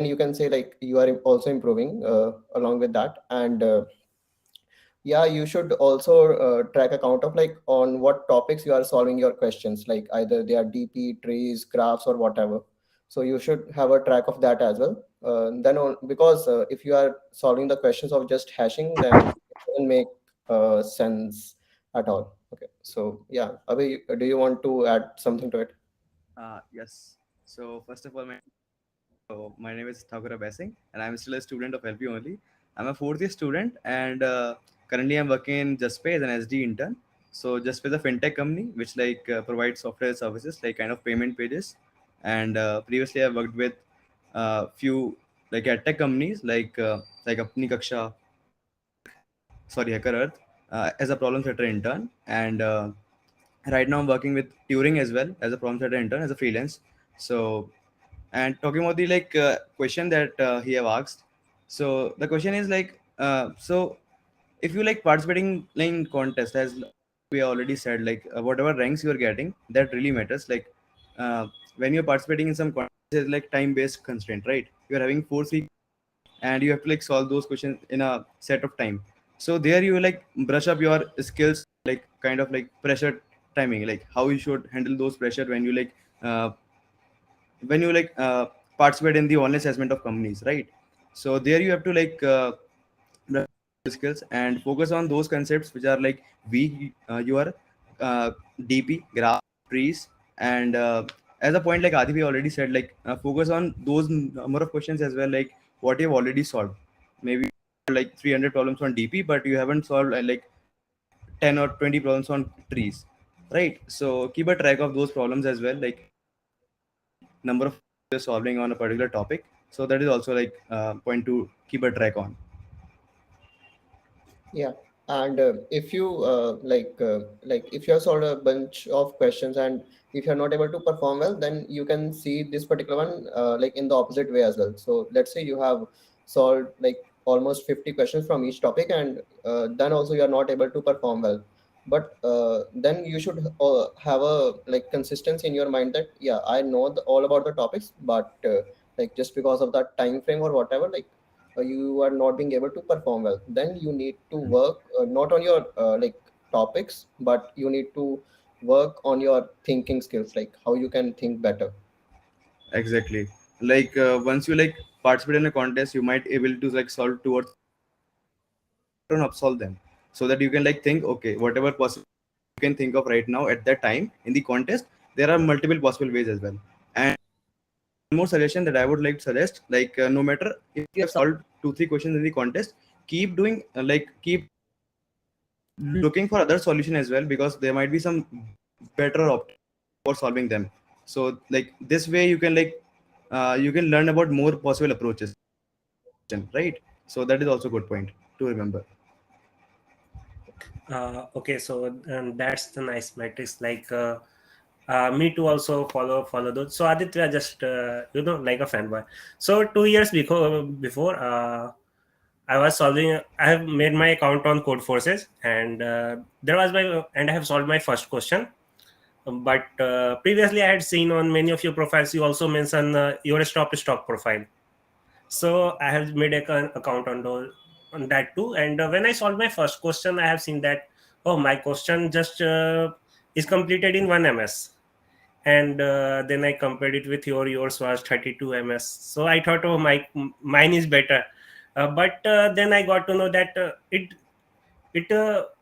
you can say like you are also improving along with that. And yeah, you should also track account of like on what topics you are solving your questions, like either they are dp, trees, graphs, or whatever. So you should have a track of that as well. Then on, because if you are solving the questions of just hashing, then it doesn't make sense at all. Okay, so yeah, Abhi, do you want to add something to it? Yes. So first of all, my name is Thakura Basing, and I'm still a student of LPU only. I'm a fourth year student, and currently I'm working in JustPay as an SD intern. So JustPay is a fintech company which provides software services like kind of payment pages. And previously I worked with few like tech companies like Apni Kaksha, sorry, Hacker Earth, as a problem setter intern. And right now I'm working with Turing as well as a problem setter intern as a freelance. So, and talking about the question that he have asked, so the question is so if you like participating in contest, as we already said, whatever ranks you are getting, that really matters. Uh, when you're participating in some contest, it's like time based constraint, right? You're having 4 3, and you have to like solve those questions in a set of time. So there you like brush up your skills, like kind of like pressure timing, like how you should handle those pressure uh, when you participate in the online assessment of companies, right? So there you have to brush skills and focus on those concepts which are like weak, your uh, dp, graph, trees. And as a point like Adivi already said, focus on those number of questions as well, like what you've already solved. Maybe like 300 problems on dp, but you haven't solved 10 or 20 problems on trees, right? So keep a track of those problems as well, like number of you're solving on a particular topic. So that is also point to keep a track on. Yeah, and if you like if you have solved a bunch of questions and if you're not able to perform well, then you can see this particular one like in the opposite way as well. So let's say you have solved like almost 50 questions from each topic, and then also you are not able to perform well. But then you should have a like consistency in your mind that yeah, I know all about the topics, but like just because of that time frame or whatever, like you are not being able to perform well, then you need to work not on your like topics, but you need to work on your thinking skills, like how you can think better. Exactly. Once you like participate in a contest, you might able to like solve two or and upsolve them, so that you can like think, okay, whatever possible you can think of right now at that time in the contest, there are multiple possible ways as well. And one more suggestion that I would like to suggest, no matter if you have solved 2 3 questions in the contest, keep doing keep looking for other solution as well, because there might be some better option for solving them. So like this way you can learn about more possible approaches, right? So that is also a good point to remember. Okay, so that's the nice metrics. Me too also follow those. So Aditya, just like a fanboy. So 2 years before I was solving. I have made my account on Code Forces, and I have solved my first question. But previously, I had seen on many of your profiles, you also mention your stock profile. So I have made account on that too. And when I solved my first question, I have seen that my question just is completed in 1 ms. And then I compared it with yours was 32 ms. So I thought, mine is better. But then I got to know that it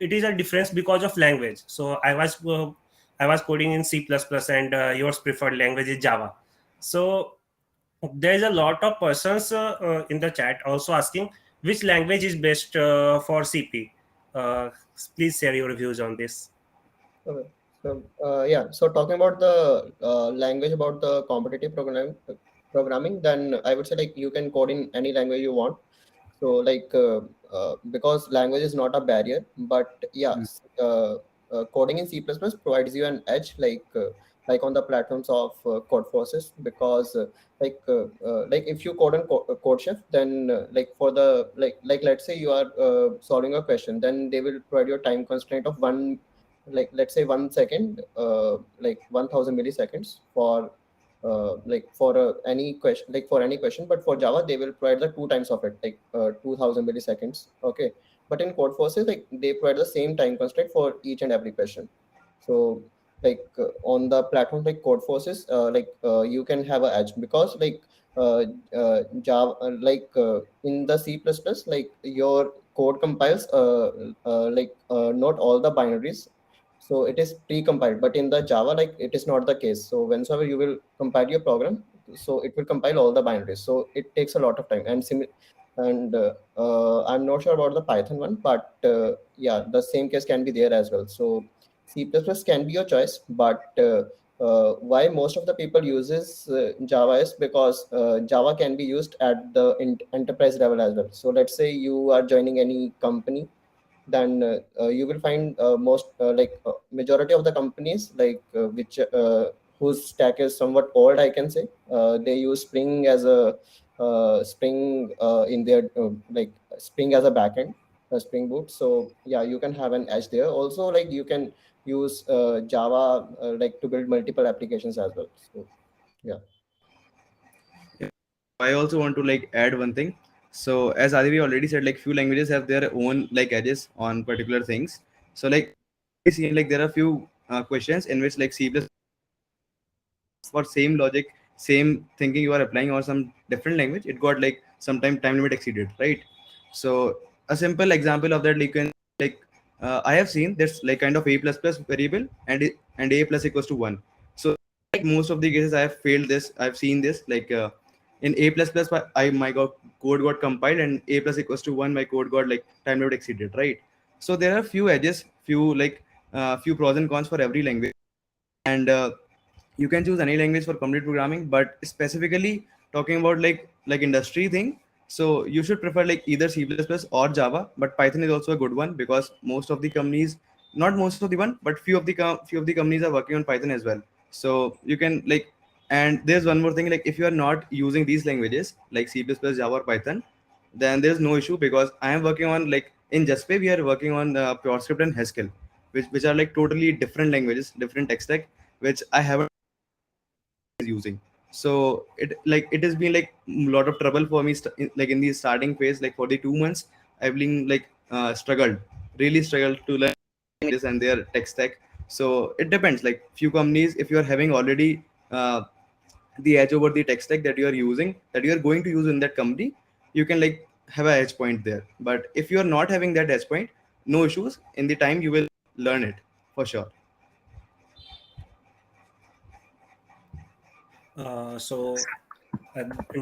is a difference because of language. So I was coding in C++, and yours preferred language is Java. So there's a lot of persons in the chat also asking which language is best for CP. Uh, please share your views on this. Okay. So yeah, so talking about the language about the competitive programming, then I would say like you can code in any language you want. So like because language is not a barrier, but yeah, coding in C++ provides you an edge, like on the platforms of code forces, because like if you code on code shift, then like for the like let's say you are solving a question, then they will provide you a time constraint of one, like let's say 1 second, like 1000 milliseconds for any question, but for Java they will provide the two times of it, 2000 milliseconds. Okay, but in code forces, like they provide the same time constraint for each and every question. So on the platform like code forces, you can have a edge because uh, Java, in the C++, like your code compiles not all the binaries, so it is pre-compiled. But in the Java, like it is not the case. So whenever you will compile your program, so it will compile all the binaries, so it takes a lot of time. I'm not sure about the Python one, but yeah, the same case can be there as well. So C++ can be your choice, but why most of the people uses Java is because Java can be used at the enterprise level as well. So let's say you are joining any company, then you will find majority of the companies which whose stack is somewhat old, I can say, they use Spring as a Spring in their Spring as a backend, Spring Boot. So yeah, you can have an edge there. Also, like you can use Java to build multiple applications as well. So yeah. Yeah. I also want to like add one thing. So as Adivi already said, like few languages have their own like edges on particular things. So like already seen like there are few questions in which like C plus for same logic, same thinking you are applying on some different language, it got like sometime time limit exceeded, right? So a simple example of that, like, you can like I have seen this like kind of a plus plus variable and a plus equals to one. So like most of the cases I have failed this. I've seen this like in a plus plus code got compiled and a plus equals to one, my code got like time limit exceeded, right? So there are few edges, few pros and cons for every language, and you can choose any language for complete programming, but specifically talking about like industry thing, so you should prefer like either C++ or Java, but Python is also a good one because most of the companies, not most of the one, but few of the companies are working on Python as well. So you can like, and there's one more thing, like if you are not using these languages like C++, Java or Python, then there's no issue because I am working on like in JustPay we are working on PureScript and Haskell, which are like totally different languages, different tech stack, which I haven't using. So it has been like a lot of trouble for me like in the starting phase, like for the 2 months I've been like really struggled to learn this and their tech stack. So it depends, like few companies, if you are having already the edge over the tech stack that you are using, that you are going to use in that company, you can like have a edge point there. But if you are not having that edge point, no issues, in the time you will learn it for sure. So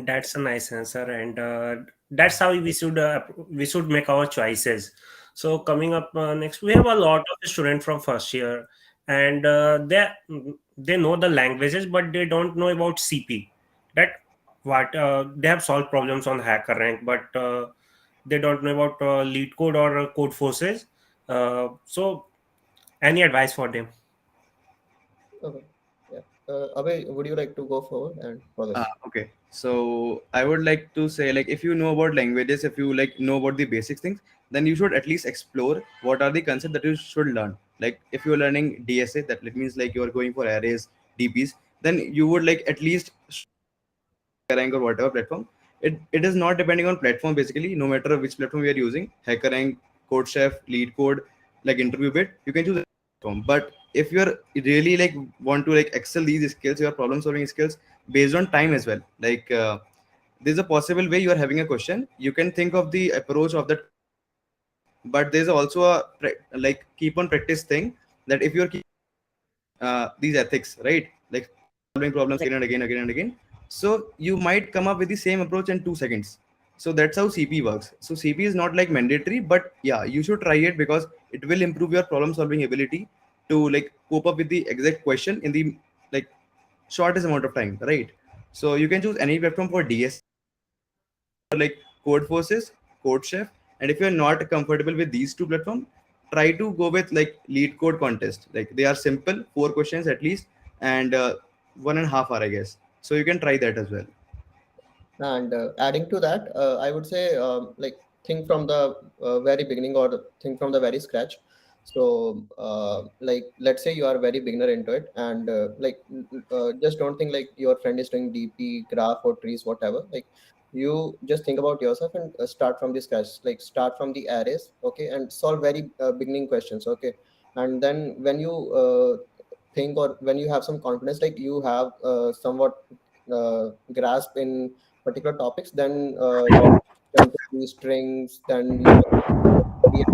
that's a nice answer, and that's how we should make our choices. So coming up next, we have a lot of students from first year, and they know the languages, but they don't know about CP. That what they have solved problems on hacker rank, but they don't know about lead code or code forces. So any advice for them? Okay. Yeah. Abhay, would you like to go forward and for this? Okay. So I would like to say, like, if you know about languages, if you like know about the basic things, then you should at least explore what are the concepts that you should learn. Like, if you're learning DSA, that means like you are going for arrays, DPs, then you would like at least HackerRank or whatever platform. It is not depending on platform basically. No matter which platform we are using, HackerRank, CodeChef, LeetCode, like Interview Bit, you can choose a platform. But if you are really like want to like excel these skills, your problem solving skills based on time as well. Like there's a possible way you are having a question. You can think of the approach of that, but there's also a like keep on practice thing, that if you're these ethics, right? Like solving problems again and again. So you might come up with the same approach in 2 seconds. So that's how CP works. So CP is not like mandatory, but yeah, you should try it because it will improve your problem solving ability to like cope up with the exact question in the like shortest amount of time, right? So you can choose any platform for DS, like Code Forces, Code Chef, and if you're not comfortable with these two platforms, try to go with like Lead Code Contest. Like they are simple, 4 questions at least, and 1.5 hour, I guess. So you can try that as well. And adding to that, I would say think from the very beginning, or think from the very scratch. So like let's say you are very beginner into it, and just don't think like your friend is doing DP, graph, or trees, whatever. Like you just think about yourself and start from the scratch, like start from the arrays, okay, and solve very beginning questions, okay. And then when you think, or when you have some confidence, like you have somewhat grasp in particular topics, then you jump to the strings, then you can study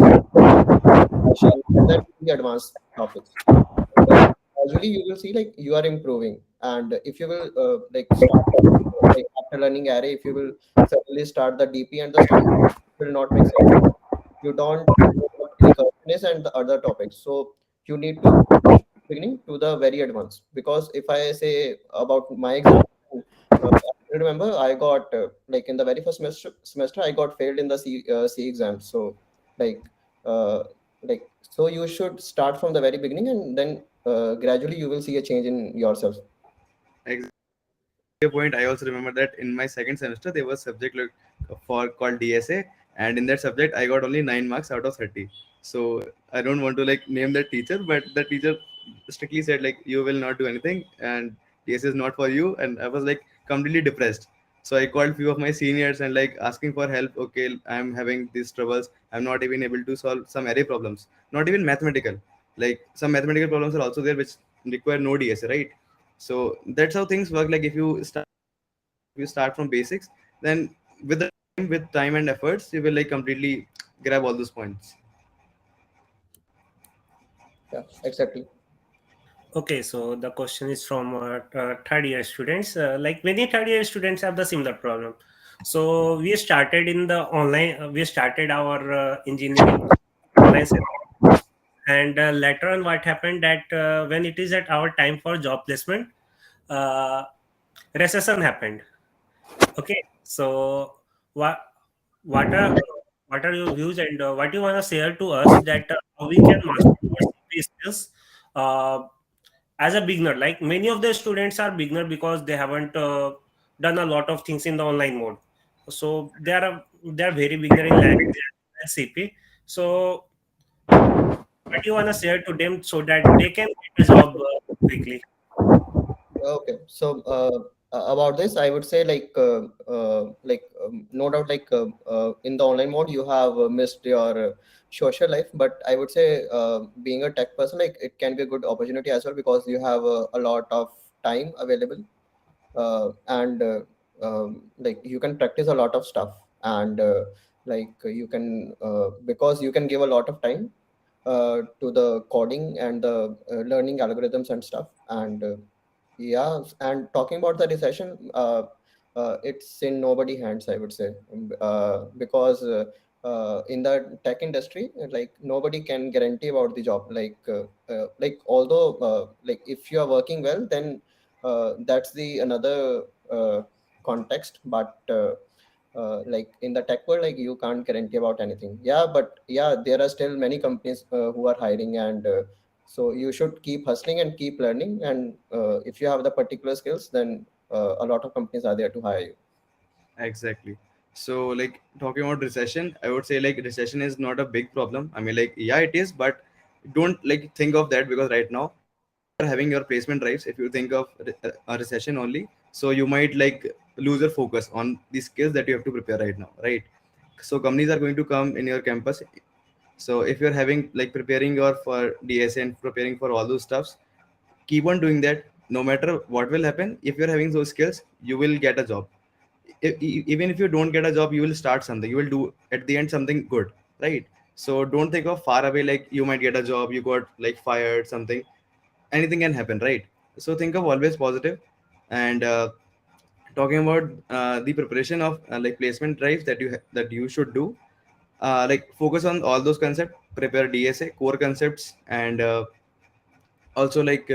partial, and then the advanced topics. And then gradually you will see like you are improving. And if you will like start like after learning array, if you will suddenly start the DP and the stuff, it will not make sense. You don't know what recursion is and the other topics. So you need to beginning to the very advanced. Because if I say about my example, I remember I got like in the very first semester I got failed in the C exam. So like uh, so you should start from the very beginning, and then gradually you will see a change in yourself. Exactly. Your point, I also remember that in my second semester there was subject like for called DSA, and in that subject I got only 9 marks out of 30. So I don't want to like name that teacher, but the teacher strictly said like you will not do anything and DSA is not for you, and I was like completely depressed. So I called few of my seniors and like asking for help. Okay, I'm having these troubles. I'm not even able to solve some array problems, not even mathematical. Like some mathematical problems are also there which require no DSA, right? So that's how things work. Like if you start from basics, then with the time, with time and efforts, you will like completely grab all those points. Yeah, exactly. Okay, so the question is from third year students. Like many third year students have the similar problem. So we started in the online. We started our engineering online session, and later on, what happened that when it is at our time for job placement, uh, recession happened. Okay, so what what are what are your views, and what you want to share to us that how we can master our CP skills as a beginner? Like many of the students are beginner because they haven't done a lot of things in the online mode, so they are very beginner in language and CP. So what you want to share to them so that they can get a job quickly? Okay, so about this, I would say no doubt in the online mode you have missed your social life, but I would say being a tech person, like it can be a good opportunity as well, because you have a lot of time available, and like you can practice a lot of stuff, and you can because you can give a lot of time to the coding and the learning algorithms and stuff. And yeah, and talking about the recession, it's in nobody hands, I would say. Because in the tech industry, like nobody can guarantee about the job. Although like if you are working well, then that's the another context. But like in the tech world, like you can't guarantee about anything. Yeah, but yeah, there are still many companies who are hiring, and so you should keep hustling and keep learning. And if you have the particular skills, then a lot of companies are there to hire you. Exactly. So like talking about recession, I would say like recession is not a big problem. I mean like yeah it is, but don't like think of that, because right now you're having your placement drives. If you think of a recession only, so you might like lose your focus on the skills that you have to prepare right now, right? So companies are going to come in your campus. So if you're having like preparing your for DSA and preparing for all those stuffs, keep on doing that. No matter what will happen, if you're having those skills, you will get a job. Even if you don't get a job, you will start something. You will do at the end something good, right? So don't think of far away like you might get a job, you got like fired, something. Anything can happen, right? So think of always positive. And talking about the preparation of like placement drives that that you should do, like focus on all those concepts, prepare DSA core concepts, and also like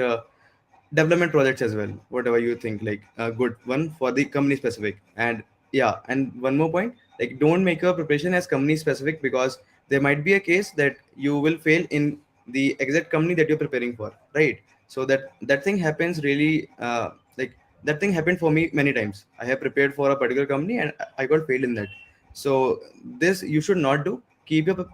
development projects as well, whatever you think like a good one for the company specific. And yeah, and one more point, like don't make your preparation as company specific, because there might be a case that you will fail in the exact company that you're preparing for, right? So that thing happens really like that thing happened for me many times. I have prepared for a particular company and I got failed in that. So this you should not do. Keep your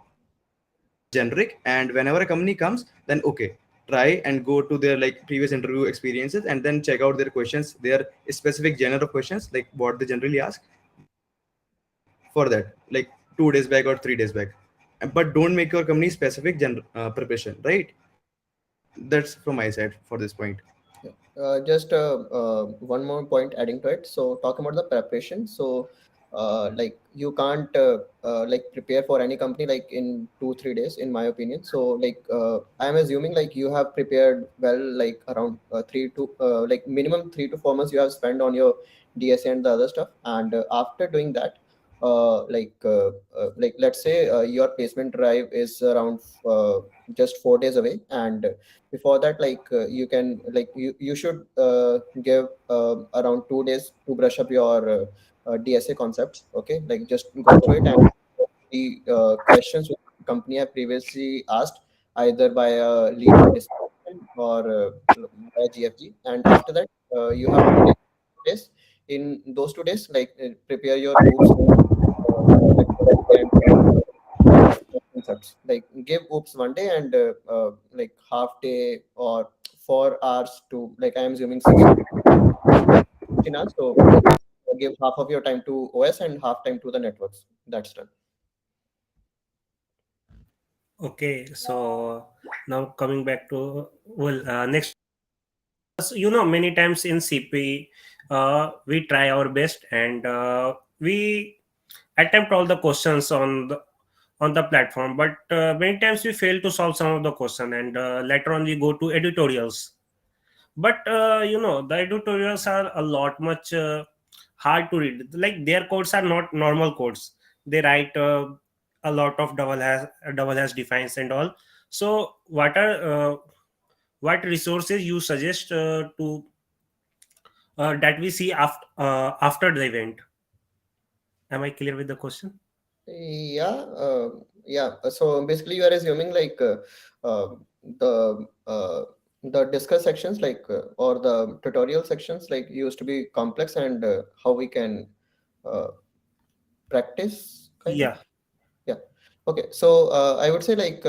generic, and whenever a company comes, then okay, try and go to their like previous interview experiences and then check out their questions, their specific genre of questions, like what they generally ask for that, like 2 days back or 3 days back. But don't make your company specific preparation, right? That's from my side for this point. Yeah. Just one more point adding to it. So talking about the preparation. So like you can't like prepare for any company like in 2 3 days, in my opinion. So like I'm assuming like you have prepared well, like around three to like minimum 3 to 4 months you have spent on your DSA and the other stuff. And after doing that, like let's say your placement drive is around just 4 days away, and before that like you can like you should give around 2 days to brush up your DSA concepts. Okay, like just go through it and the questions which the company have previously asked, either by a lead discussion or by GFG. And after that you have to take 2 days. In those 2 days, like prepare your oops like and concepts. Like give oops one day and like half day or 4 hours to, like I'm assuming 16 hours. So give half of your time to OS and half time to the networks. That's done. Okay, so now coming back to, well, next, so, many times in CP, we try our best, and we attempt all the questions on the platform, but many times we fail to solve some of the question, and later on we go to editorials. But the editorials are a lot much hard to read. Like, their codes are not normal codes. They write a lot of double hash defines and all. So what resources you suggest to that we see after the event? Am I clear with the question? Yeah, yeah. So basically, you are assuming like uh, the the discuss sections, like or the tutorial sections, like used to be complex, and how we can uh, practice, kind of. Yeah. Yeah. Okay. So I would say like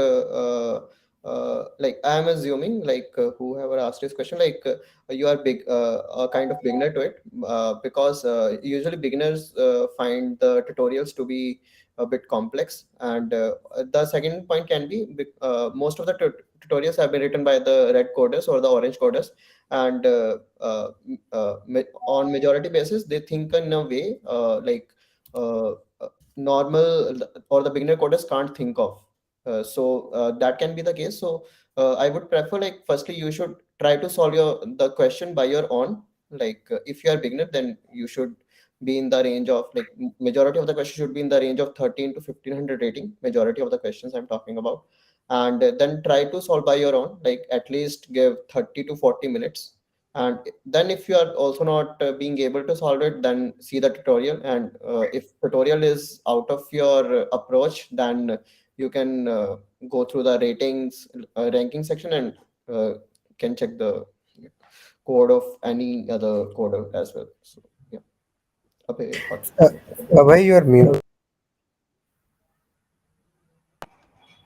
I'm assuming like whoever asked this question, like you are big a kind of beginner to it, because usually beginners find the tutorials to be a bit complex. And the second point can be most of the tutorials have been written by the red coders or the orange coders, and on majority basis they think in a way uh, normal or the beginner coders can't think of. So that can be the case. So I would prefer, like firstly you should try to solve the question by your own. Like if you are beginner, then you should be in the range of like majority of the questions should be in the range of 13 to 1500 rating. Majority of the questions I'm talking about, and then try to solve by your own. Like at least give 30 to 40 minutes, and then if you are also not being able to solve it, then see the tutorial. And if tutorial is out of your approach, then you can go through the ratings ranking section, and uh, can check the code of any other coder as well. So yeah, Abhay, what? Why you are mute?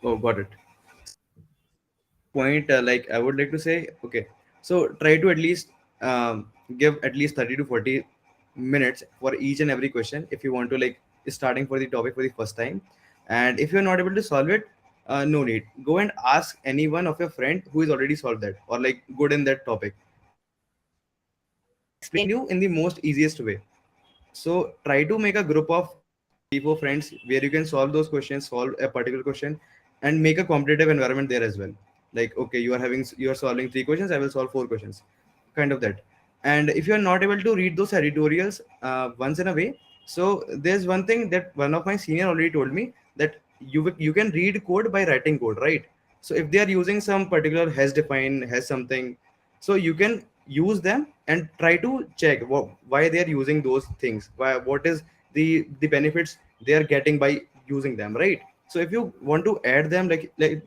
Oh, got it. Point, like I would like to say, okay, so try to at least give at least 30 to 40 minutes for each and every question if you want to like starting for the topic for the first time. And if you're not able to solve it, no need, go and ask any one of your friend who is already solved that or like good in that topic, explain you in the most easiest way. So try to make a group of 3 4 friends where you can solve those questions, solve a particular question, and make a competitive environment there as well. Like okay, you are solving 3 questions, I will solve 4 questions, kind of that. And if you are not able to read those editorials once in a way, so there's one thing that one of my senior already told me, that you can read code by writing code, right? So if they are using some particular has define has something, so you can use them and try to check why they are using those things, what is the benefits they are getting by using them, right? So if you want to add them, like if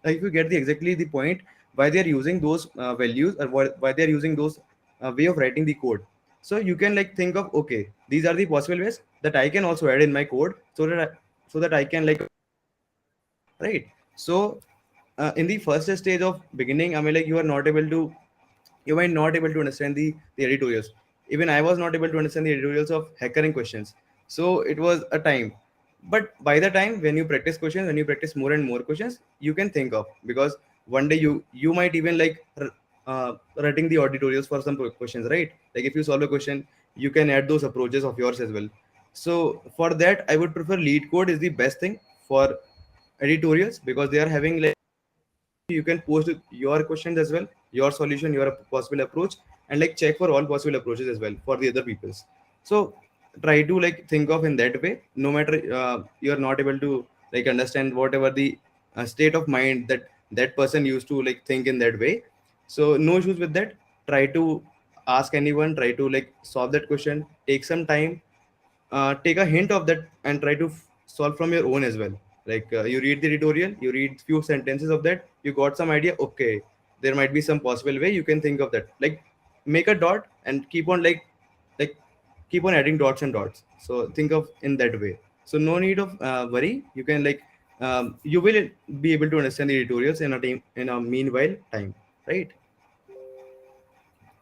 you get the exactly the point why they are using those values, or why they are using those way of writing the code, so you can like think of, okay, these are the possible ways that I can also add in my code, so that I can like, right? So in the first stage of beginning, I mean, like, you might not able to understand the editorials. Even I was not able to understand the editorials of hackering questions. So it was a time. But by the time when you practice questions, when you practice more and more questions, you can think of, because one day you might even like writing the editorials for some questions, right? Like if you solve a question, you can add those approaches of yours as well. So for that, I would prefer lead code is the best thing for editorials, because they are having like, you can post your questions as well, your solution, your possible approach, and like check for all possible approaches as well for the other people's. So try to like think of in that way, no matter you're not able to like understand whatever the state of mind that that person used to like think in that way. So no issues with that. Try to ask anyone, try to like solve that question, take some time, take a hint of that and try to solve from your own as well. Like you read the editorial, you read few sentences of that, you got some idea, okay, there might be some possible way you can think of that. Like make a dot and keep on like keep on adding dots and dots. So think of in that way. So no need of worry. You can like you will be able to understand the editorials in a time, in a meanwhile time, right?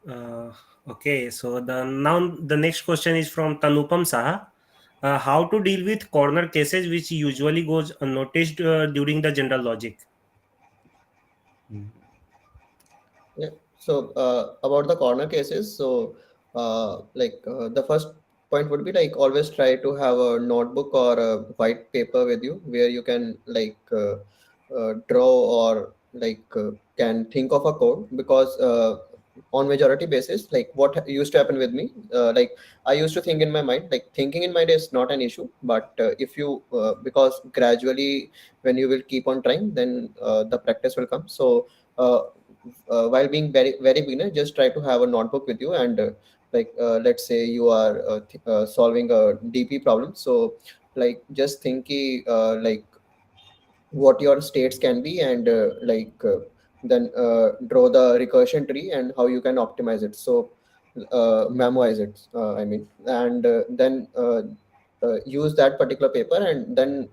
Uh, okay, so the next question is from Tanupam Saha. How to deal with corner cases which usually goes unnoticed during the general logic? Yeah. So about the corner cases, so the first point would be like always try to have a notebook or a white paper with you where you can draw or can think of a code, because on majority basis, like what used to happen with me, I used to think in my mind, like thinking in mind is not an issue, but if you because gradually when you will keep on trying, then the practice will come. So uh, while being very beginner, just try to have a notebook with you, and let's say you are solving a DP problem. So just thinking what your states can be, and then draw the recursion tree and how you can optimize it. So memorize it, I mean, and then use that particular paper, and then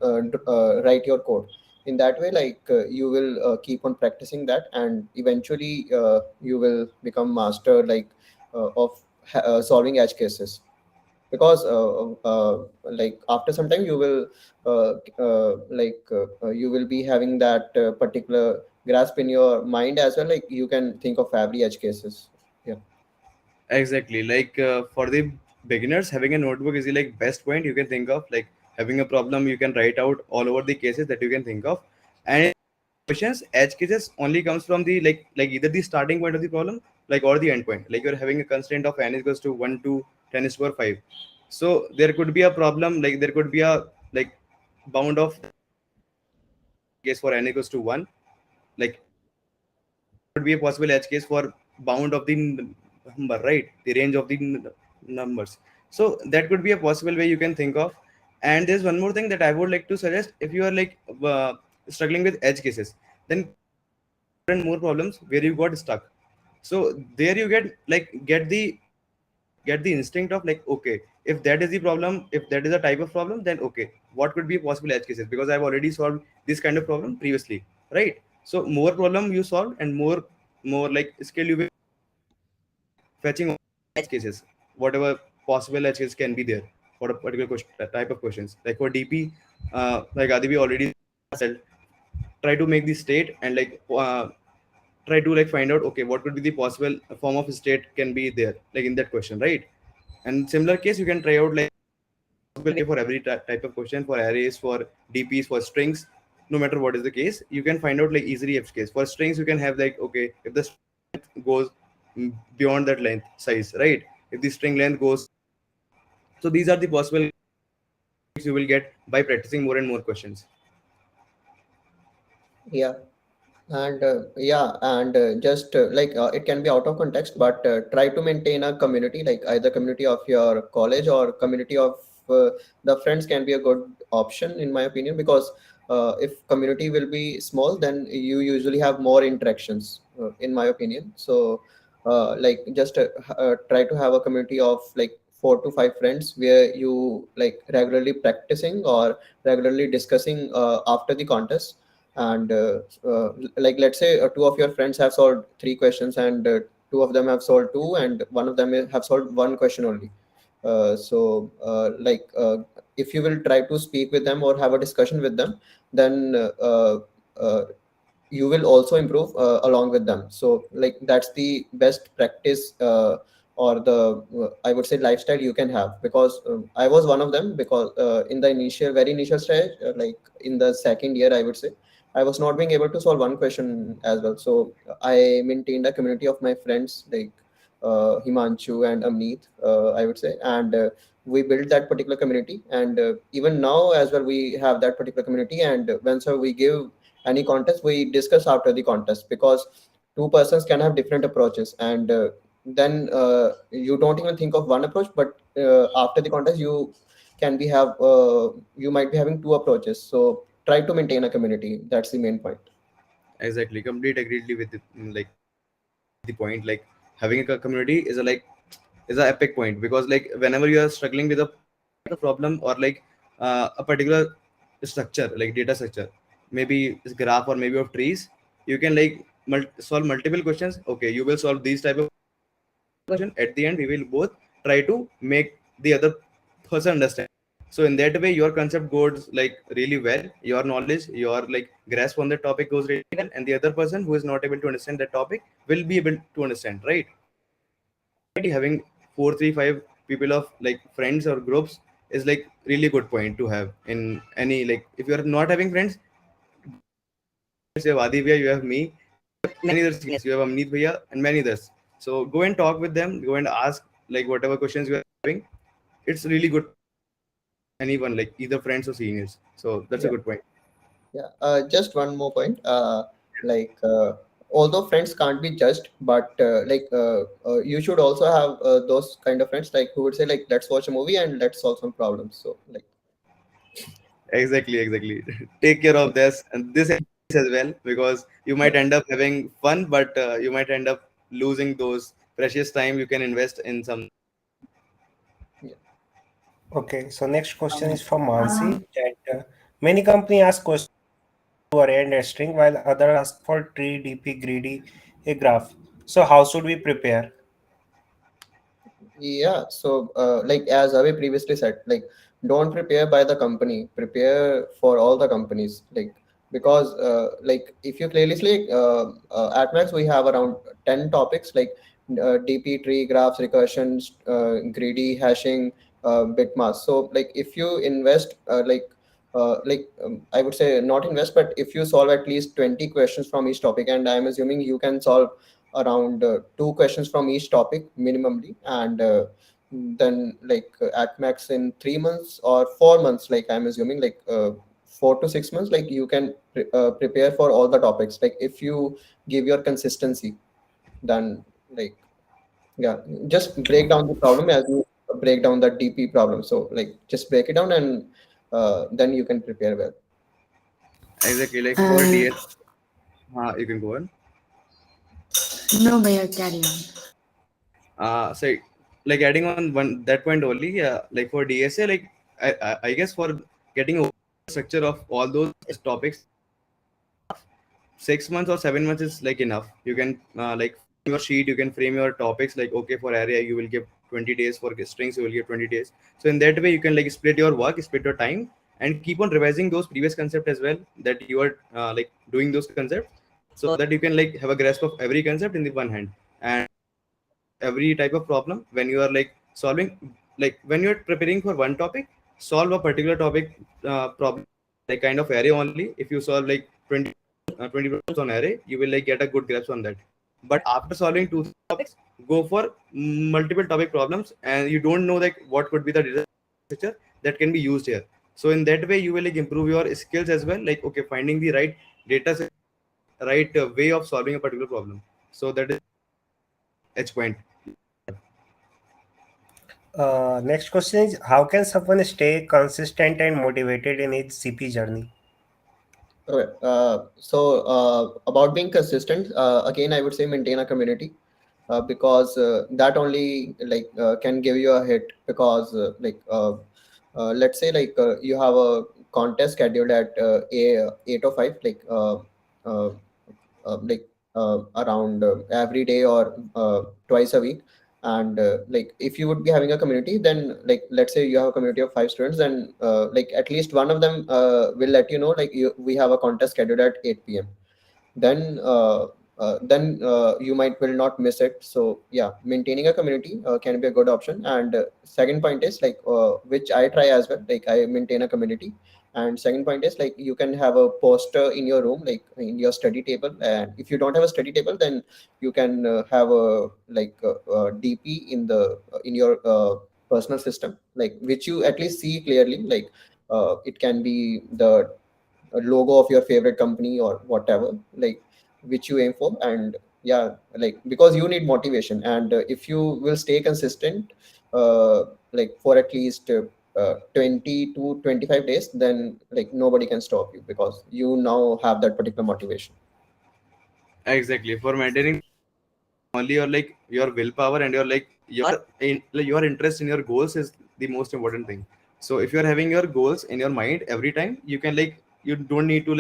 write your code in that way. You will keep on practicing that, and eventually you will become master of solving edge cases. Because after some time you will you will be having that particular grasp in your mind as well, like you can think of every edge cases. Yeah. Exactly. Like for the beginners, having a notebook is the like best point you can think of. Like having a problem, you can write out all over the cases that you can think of. And questions, edge cases only comes from the like either the starting point of the problem, like or the end point. Like you're having a constraint of n is equals to 1 to 10 is power 5. So there could be a problem, like there could be a like bound of case for n equals to 1. Like could be a possible edge case for bound of the number, right? The range of the numbers. So that could be a possible way you can think of. And there's one more thing that I would like to suggest. If you are like struggling with edge cases, then and more problems where you got stuck. So there you get the instinct of like, okay, if that is the problem, if that is a type of problem, then okay, what could be possible edge cases, because I've already solved this kind of problem previously, right? So more problem you solve, and more like skill you will fetching all edge cases, whatever possible edge cases can be there for a particular question, type of questions. Like for DP, like Adibi already said, try to make the state and try to like find out, okay, what could be the possible form of state can be there like in that question, right? And similar case you can try out like for every type of question, for arrays, for DPs, for strings. No matter what is the case, you can find out like easily edge case. For strings you can have like, okay, if the string goes beyond that length size, right? If the string length goes, so these are the possible you will get by practicing more and more questions. Yeah. And just it can be out of context, but try to maintain a community, like either community of your college or community of the friends can be a good option in my opinion, because if community will be small, then you usually have more interactions in my opinion. So just try to have a community of like 4 to 5 friends where you like regularly practicing or regularly discussing after the contest. and like let's say two of your friends have solved three questions, and two of them have solved two, and one of them have solved one question only. If you will try to speak with them or have a discussion with them, then uh, you will also improve along with them. So like that's the best practice, or the I would say lifestyle you can have, because I was one of them, because in the initial very initial stage, like in the second year I would say, I was not being able to solve one question as well. So I maintained a community of my friends, like Himanshu and Amneet, I would say, and we built that particular community, and even now as well we have that particular community. And whenever we give any contest, we discuss after the contest, because two persons can have different approaches, and then you don't even think of one approach, but after the contest you might be having two approaches. So try to maintain a community. That's the main point. Exactly, complete agreed with like the point. Like having a community is a is a epic point, because like whenever you are struggling with a problem, or like a particular structure, like data structure, maybe it's graph or maybe of trees, you can like solve multiple questions. Okay, you will solve these type of question. At the end, we will both try to make the other person understand. So in that way, your concept goes like really well. Your knowledge, your like grasp on the topic goes really well, and the other person who is not able to understand the topic will be able to understand, right? Having 4, 3, 5 people of like friends or groups is like really good point to have in any, like if you are not having friends, you have Adi Bhaiya, you have me, many other seniors, you have Amneet Bhaiya and many others. So go and talk with them, go and ask like whatever questions you are having. It's really good, anyone, like either friends or seniors. So that's a Yeah. good point. Yeah, just one more point. Like, although friends can't be judged, but you should also have those kind of friends, like who would say, like, let's watch a movie and let's solve some problems. So, like, Exactly, exactly. Take care of this and this as well, because you might end up having fun, but you might end up losing those precious time you can invest in some. yeah, Okay, so next question is from Mansi. That many company ask questions to arrange a string while other ask for tree, DP, greedy, a graph. So how should we prepare? yeah. So, like as Avi previously said, like, don't prepare by the company, prepare for all the companies, like, because like if you clearly see, at Max we have around 10 topics, like DP, tree, graphs, recursions, greedy, hashing, bitmask. So like if you invest I would say not invest, but if you solve at least 20 questions from each topic, and I'm assuming you can solve around two questions from each topic minimally, and then at max in 3 months or 4 months, like I'm assuming, 4 to 6 months, like you can prepare for all the topics, like if you give your consistency, then like yeah, just break down the problem as you break down the DP problem. So like just break it down, and then you can prepare well. Exactly, like for Uh, DS, you can go on. no, Bhaiya, carry on. So like adding on one that point only, like for DSA, like I guess for getting a structure of all those topics, 6 months or 7 months is like enough. You can like your sheet, you can frame your topics like, okay, for area you will give 20 days, for strings you will give 20 days. So in that way you can like split your work, split your time, and keep on revising those previous concepts as well, that you are like doing those concepts, so that you can like have a grasp of every concept in the one hand. And every type of problem when you are like solving, like when you're preparing for one topic, solve a particular topic problem, like kind of array only. If you solve like 20 problems on array, you will like get a good grasp on that. But after solving two topics, go for multiple topic problems, and you don't know like what could be the data structure that can be used here. So in that way you will like improve your skills as well, like okay, finding the right data set, right way of solving a particular problem. So that is H point. Next question is how can someone stay consistent and motivated in his CP journey? Okay. About being consistent, again, I would say maintain a community, because that only can give you a hit. Because let's say you have a contest scheduled at 8 or 5, uh, like around every day or twice a week. And like if you would be having a community, then like let's say you have a community of 5 students, then like at least one of them will let you know like we have a contest scheduled at 8 p.m. Then you might will not miss it. So yeah, maintaining a community can be a good option. And second point is like which I try as well, like I maintain a community. And second point is like you can have a poster in your room, like in your study table. And if you don't have a study table, then you can have a like DP in the in your personal system, like which you at least see clearly. Like it can be the a logo of your favorite company or whatever, like which you aim for. And yeah, like because you need motivation. And if you will stay consistent like for at least 20 to 25 days, then like nobody can stop you because you now have that particular motivation. Exactly. For maintaining only your willpower and your interest in your goals is the most important thing. So if you're having your goals in your mind every time, you can you don't need to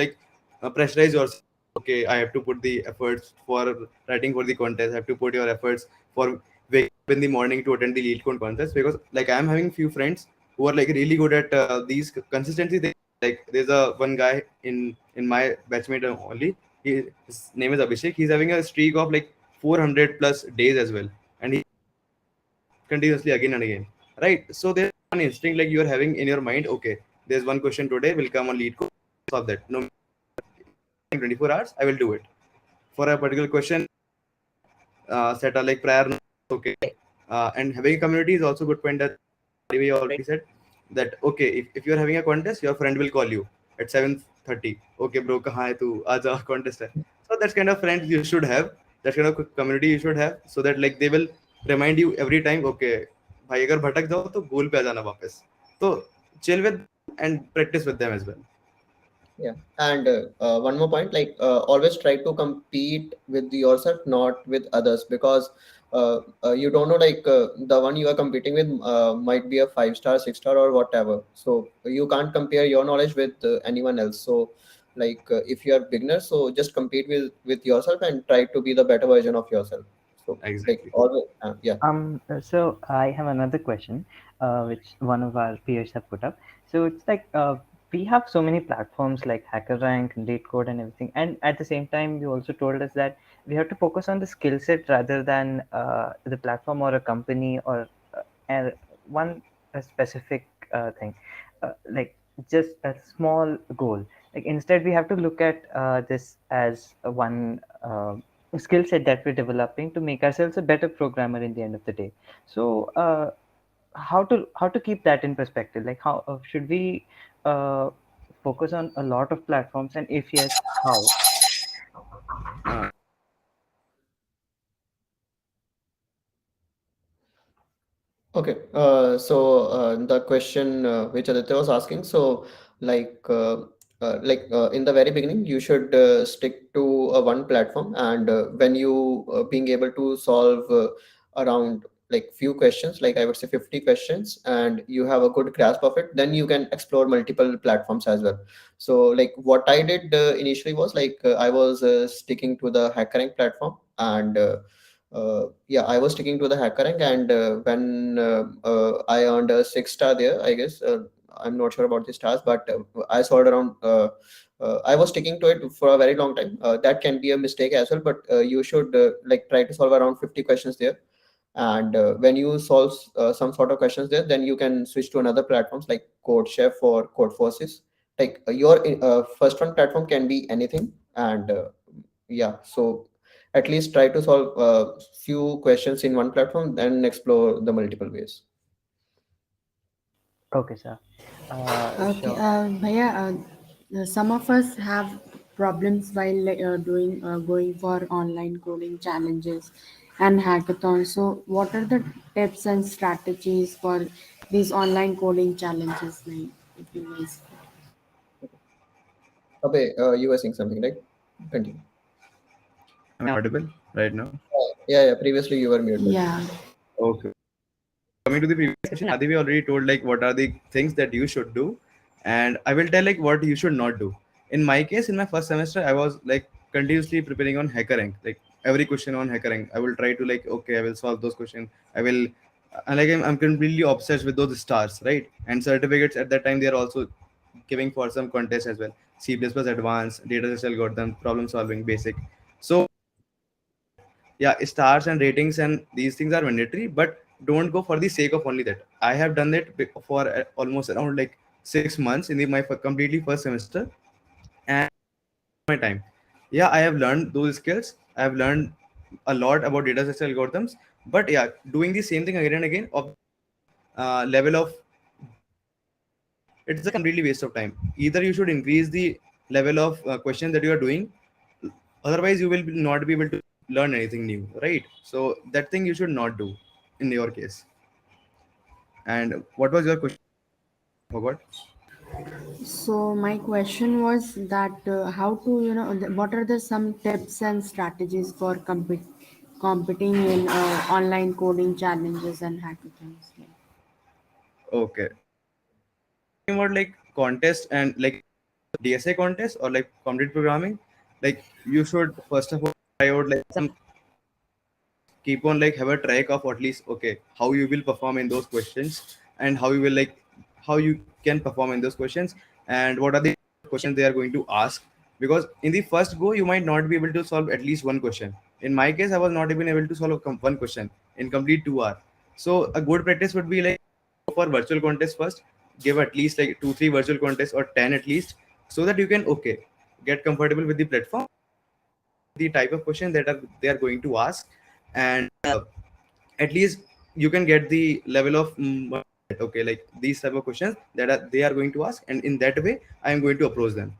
pressurize yourself. Okay, I have to put the efforts for writing for the contest. I have to put your efforts for waking up in the morning to attend the lead code contest, because like I'm having few friends who are like really good at these consistency things. Like there's a one guy in my batchmate only. His name is Abhishek. He's having a streak of like 400 plus days as well, and he continuously again and again, right? So there's one instinct like you're having in your mind. Okay, there's one question today, will come on lead code, solve that. No, in 24 hours I will do it for a particular question. Set a prior notes, okay. And having a community is also good point that we already said, that okay, if you're having a contest, your friend will call you at 7:30. Okay bro, kahan hai tu, aaja contest hai. So that's kind of friends you should have, that kind of community you should have, so that like they will remind you every time. Okay भाई, अगर भटक जाओ तो गोल पे आ जाना वापस. तो chill with and practice with them as well. Yeah, and one more point, like always try to compete with yourself, not with others, because you don't know, like the one you are competing with might be a 5 star, 6 star, or whatever. So you can't compare your knowledge with anyone else. So like if you are beginner, so just compete with yourself and try to be the better version of yourself. So like Exactly. always, yeah. So I have another question, which one of our peers have put up. So it's like we have so many platforms like HackerRank, LeetCode, and everything, and at the same time, you also told us that we have to focus on the skill set rather than the platform or a company or uh, one specific thing, like just a small goal. Like instead, we have to look at this as one. Skill set that we're developing to make ourselves a better programmer in the end of the day. So how to keep that in perspective, like how should we uh, focus on a lot of platforms, and if yes, how? uh, Okay, so the question which Aditya was asking, so like in the very beginning, you should stick to one platform, and when you being able to solve around like few questions, like I would say 50 questions, and you have a good grasp of it, then you can explore multiple platforms as well. So like what I did initially was like I was sticking to the HackerRank platform. And yeah, I was sticking to the HackerRank. And when I earned a 6 star there, I guess I'm not sure about the stars, but I saw it around. I was sticking to it for a very long time. That can be a mistake as well, but you should like try to solve around 50 questions there. And when you solve some sort of questions there, then you can switch to another platforms like CodeChef or CodeForces. Like your first one platform can be anything. And yeah, so at least try to solve a few questions in one platform and explore the multiple ways. Okay, sir. Okay, Sure. Bhaiya, some of us have problems while doing going for online coding challenges and hackathons. So, what are the tips and strategies for these online coding challenges? Like, if you guys, Okay, you were saying something, right? Continue. am I audible right now? Yeah, yeah. Previously, you were muted. yeah, Okay. Coming to the previous session, Adivi already told like what are the things that you should do. and I will tell like what you should not do. In my case, in my first semester, I was like continuously preparing on HackerRank, like every question on HackerRank. I will try to like, okay, I will solve those questions. I will, I'm completely obsessed with those stars, right? And certificates at that time they are also giving for some contest as well. C++ advanced, data science algorithm, problem solving, basic. So yeah, stars and ratings and these things are mandatory, but don't go for the sake of only that. I have done it for almost around like 6 months in my completely first semester, and my time. Yeah, I have learned those skills. I have learned a lot about data science algorithms, but yeah, doing the same thing again and again of level of, it's a completely waste of time. Either you should increase the level of questions that you are doing, otherwise you will not be able to learn anything new, right? So that thing you should not do in your case. And what was your question? Forgot. So my question was that how to what are the some tips and strategies for competing in online coding challenges and hackathons? Okay. Talking about like contest and like DSA contest or like competitive programming, like you should first of all try out like some, keep on like have a track of at least, okay, how you will perform in those questions, and how you will like, how you can perform in those questions, and what are the questions they are going to ask. Because in the first go you might not be able to solve at least one question. In my case, I was not even able to solve one question in complete 2 hours. So a good practice would be like go for virtual contest first, give at least like 2 3 virtual contests or 10 at least, so that you can, okay, get comfortable with the platform, the type of question that they are going to ask, and at least you can get the level of okay, like these type of questions that they are going to ask, and in that way I am going to approach them.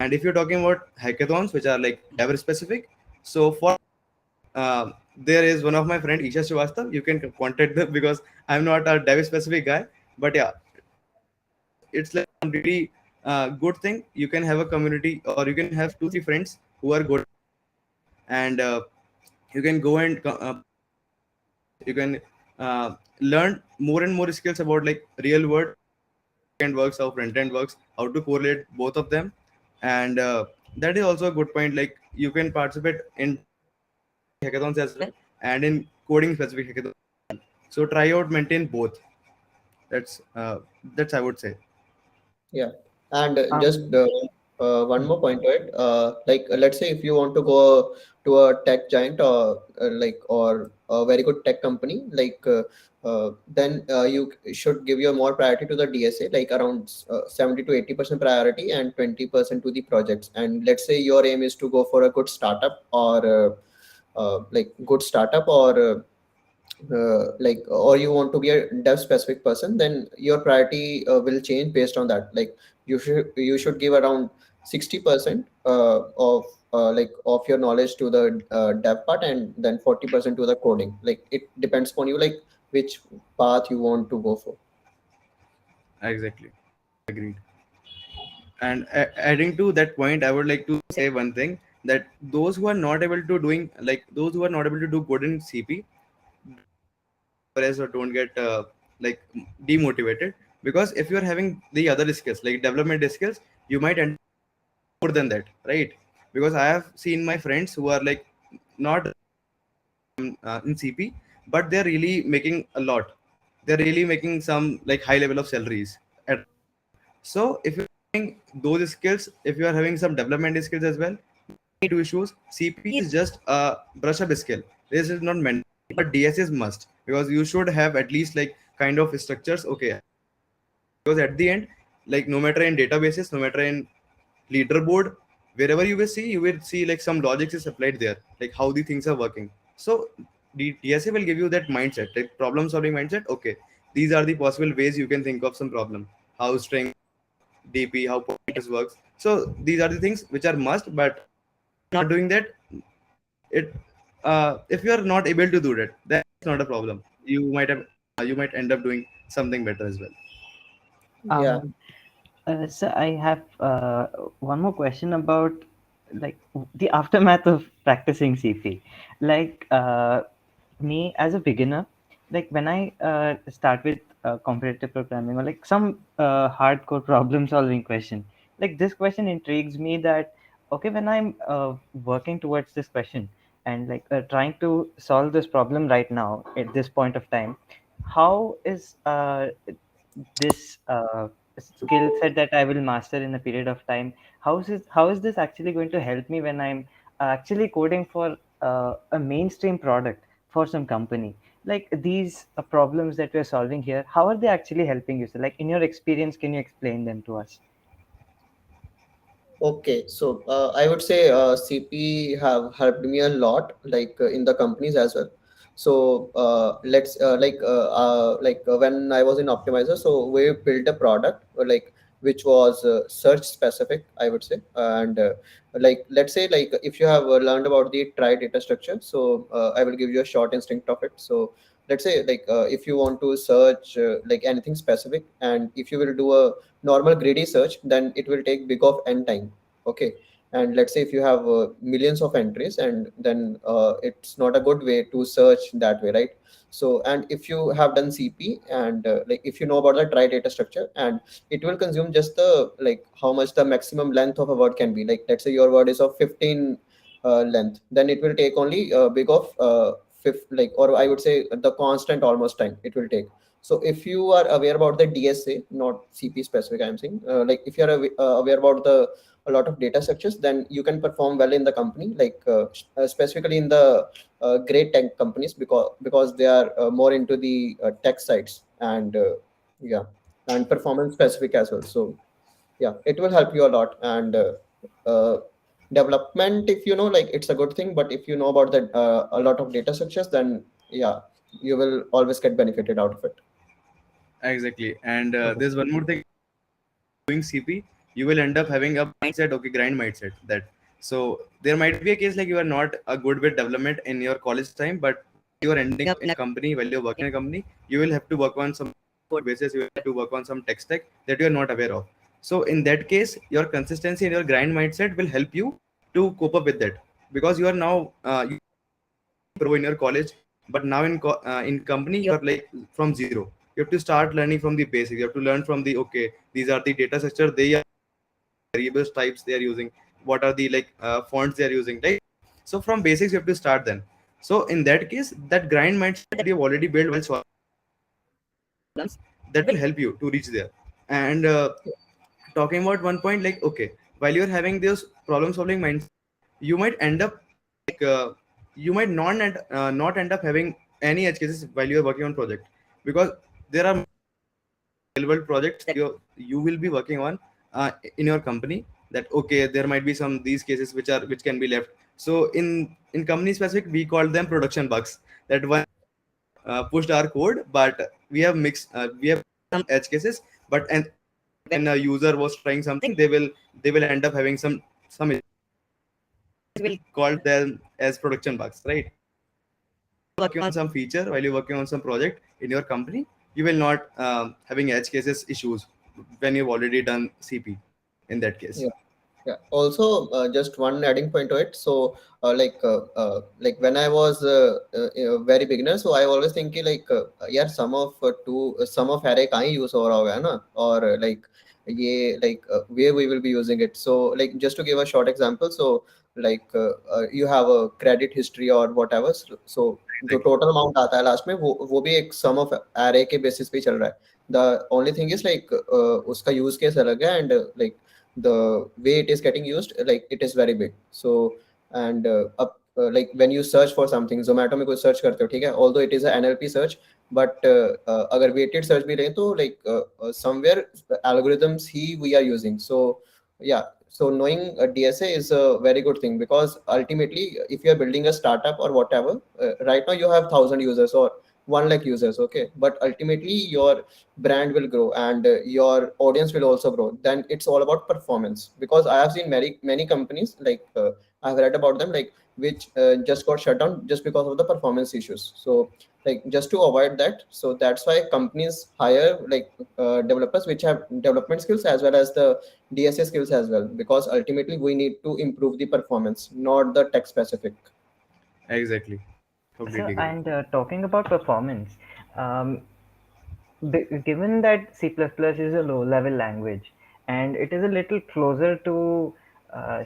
And if you're talking about hackathons which are like ever specific, so for there is one of my friend Isha Srivastav, you can contact them because I'm not a dev specific guy. But yeah, it's like completely good thing. You can have a community, or you can have 2 3 friends who are good, and you can go and you can learn more and more skills about like real world end works, how front end works, how to correlate both of them. And that is also a good point. Like you can participate in hackathons as well, and in coding specific hackathons. So try out, maintain both. That's I would say. Yeah, and just Um, one more point to it. Let's say if you want to go to a tech giant, or or a very good tech company, then you should give your more priority to the DSA, like around 70 to 80% priority and 20% to the projects. And let's say your aim is to go for a good startup, or good startup, or you want to be a dev specific person, then your priority will change based on that. Like you should give around 60% of your knowledge to the dev part, and then 40% to the coding. Like it depends upon you, like which path you want to go for. Exactly. Agreed. And adding to that point, I would like to say one thing, that those who are not able to doing, like those who are not able to do good in CP, press or don't get like demotivated. Because if you are having the other skills like development skills, you might end more than that, right? Because I have seen my friends who are like not in CP, but they're really making a lot. They're really making some like high level of salaries. So if you're having those skills, if you are having some development skills as well, need to issues. CP is just a brush up skill. This is not mandatory, but DS is must, because you should have at least like kind of structures. Okay, because at the end, like no matter in databases, no matter in leaderboard, wherever you will see like some logic is applied there, like how the things are working. So the DSA will give you that mindset, like problem solving mindset. Okay, these are the possible ways you can think of some problem, how string DP, how pointers works. So these are the things which are must, but not doing that, it if you are not able to do that, that's not a problem. You might end up doing something better as well. Yeah. um, so I have one more question about like the aftermath of practicing CP. Like me as a beginner, like when I start with competitive programming or like some hardcore problem solving question. Like this question intrigues me that okay, when I'm working towards this question and like trying to solve this problem right now at this point of time, how is this skill set that I will master in a period of time, how is this actually going to help me when I'm actually coding for a mainstream product for some company? Like these problems that we're solving here, how are they actually helping you? So like in your experience, can you explain them to us? Okay, so I would say CP have helped me a lot, like in the companies as well. So let's when I was in Optimizer, so we built a product which was search specific, I would say, and like let's say like if you have learned about the try data structure, so I will give you a short instinct of it. So let's say like if you want to search like anything specific, and if you will do a normal greedy search, then it will take big of n time. Okay, and let's say if you have millions of entries, and then it's not a good way to search that way, right? So and if you have done CP, and like if you know about the try data structure, and it will consume just the like how much the maximum length of a word can be. Like let's say your word is of 15 length, then it will take only big of fifth, like, or I would say the constant almost time it will take. So if you are aware about the DSA, not CP specific, I'm saying, like if you are aware about the a lot of data structures, then you can perform well in the company, like specifically in the great tech companies, because they are more into the tech sites, and yeah, and performance specific as well. So yeah, it will help you a lot. And uh, development, if you know, like it's a good thing, but if you know about the a lot of data structures, then yeah, you will always get benefited out of it. Exactly. And Mhm. there's one more thing, doing CP, you will end up having a mindset, okay, grind mindset. That so there might be a case like you are not a good with development in your college time, but you are ending up in a company, while you're working in a company, you will have to work on some code basis, you will have to work on some tech stack that you are not aware of. So in that case, your consistency and your grind mindset will help you to cope up with that, because you are now you pro in your college, but now in company you are like from zero. You have to start learning from the basics. You have to learn from the, okay, these are the data structure they are, variables types they are using, what are the like fonts they are using, right? So from basics you have to start then. So in that case, that grind mindset that you've already built while solving problems, that will help you to reach there. And talking about one point, like, okay, while you're having this problem solving mindset, you might end up like you might not end up having any edge cases while you're working on project, because there are real world projects that you will be working on in your company. That, okay, there might be some these cases which can be left. So in company specific, we call them production bugs. That one pushed our code, but we have some edge cases, but and when a user was trying something, they will end up having some will call them as production bugs, right? Working on some feature while you're working on some project in your company, you will not having edge cases issues when you've already done CP in that case. Yeah. Yeah. Also, just one adding point to it. So, like when I was very beginner, so I always thinking like, yeah, some of array kahin use ho raha hoga na, or ये like where we will be using it. So, like just to give a short example, so like you have a credit history or whatever. So जो Exactly. total amount आता है last में, वो भी एक sum of array के basis पे चल रहा है. The only thing is like उसका use case अलग है, and like the way it is getting used, like it is very big. So and like when you search for something, Zomato में कोई search करते हो, ठीक है, although it is a NLP search, but अगर weighted search भी रहे तो like somewhere algorithms he we are using. So yeah, so knowing DSA is a very good thing, because ultimately if you are building a startup or whatever, right now you have 1,000 users or 1 lakh users, okay, but ultimately your brand will grow, and your audience will also grow. Then it's all about performance, because I have seen many companies, like I've read about them, like which just got shut down just because of the performance issues. So like just to avoid that, so that's why companies hire like developers which have development skills as well as the DSA skills as well, because ultimately we need to improve the performance, not the tech specific. Exactly. So, Completely agree. and talking about performance, um, given that C++ is a low-level language and it is a little closer to uh,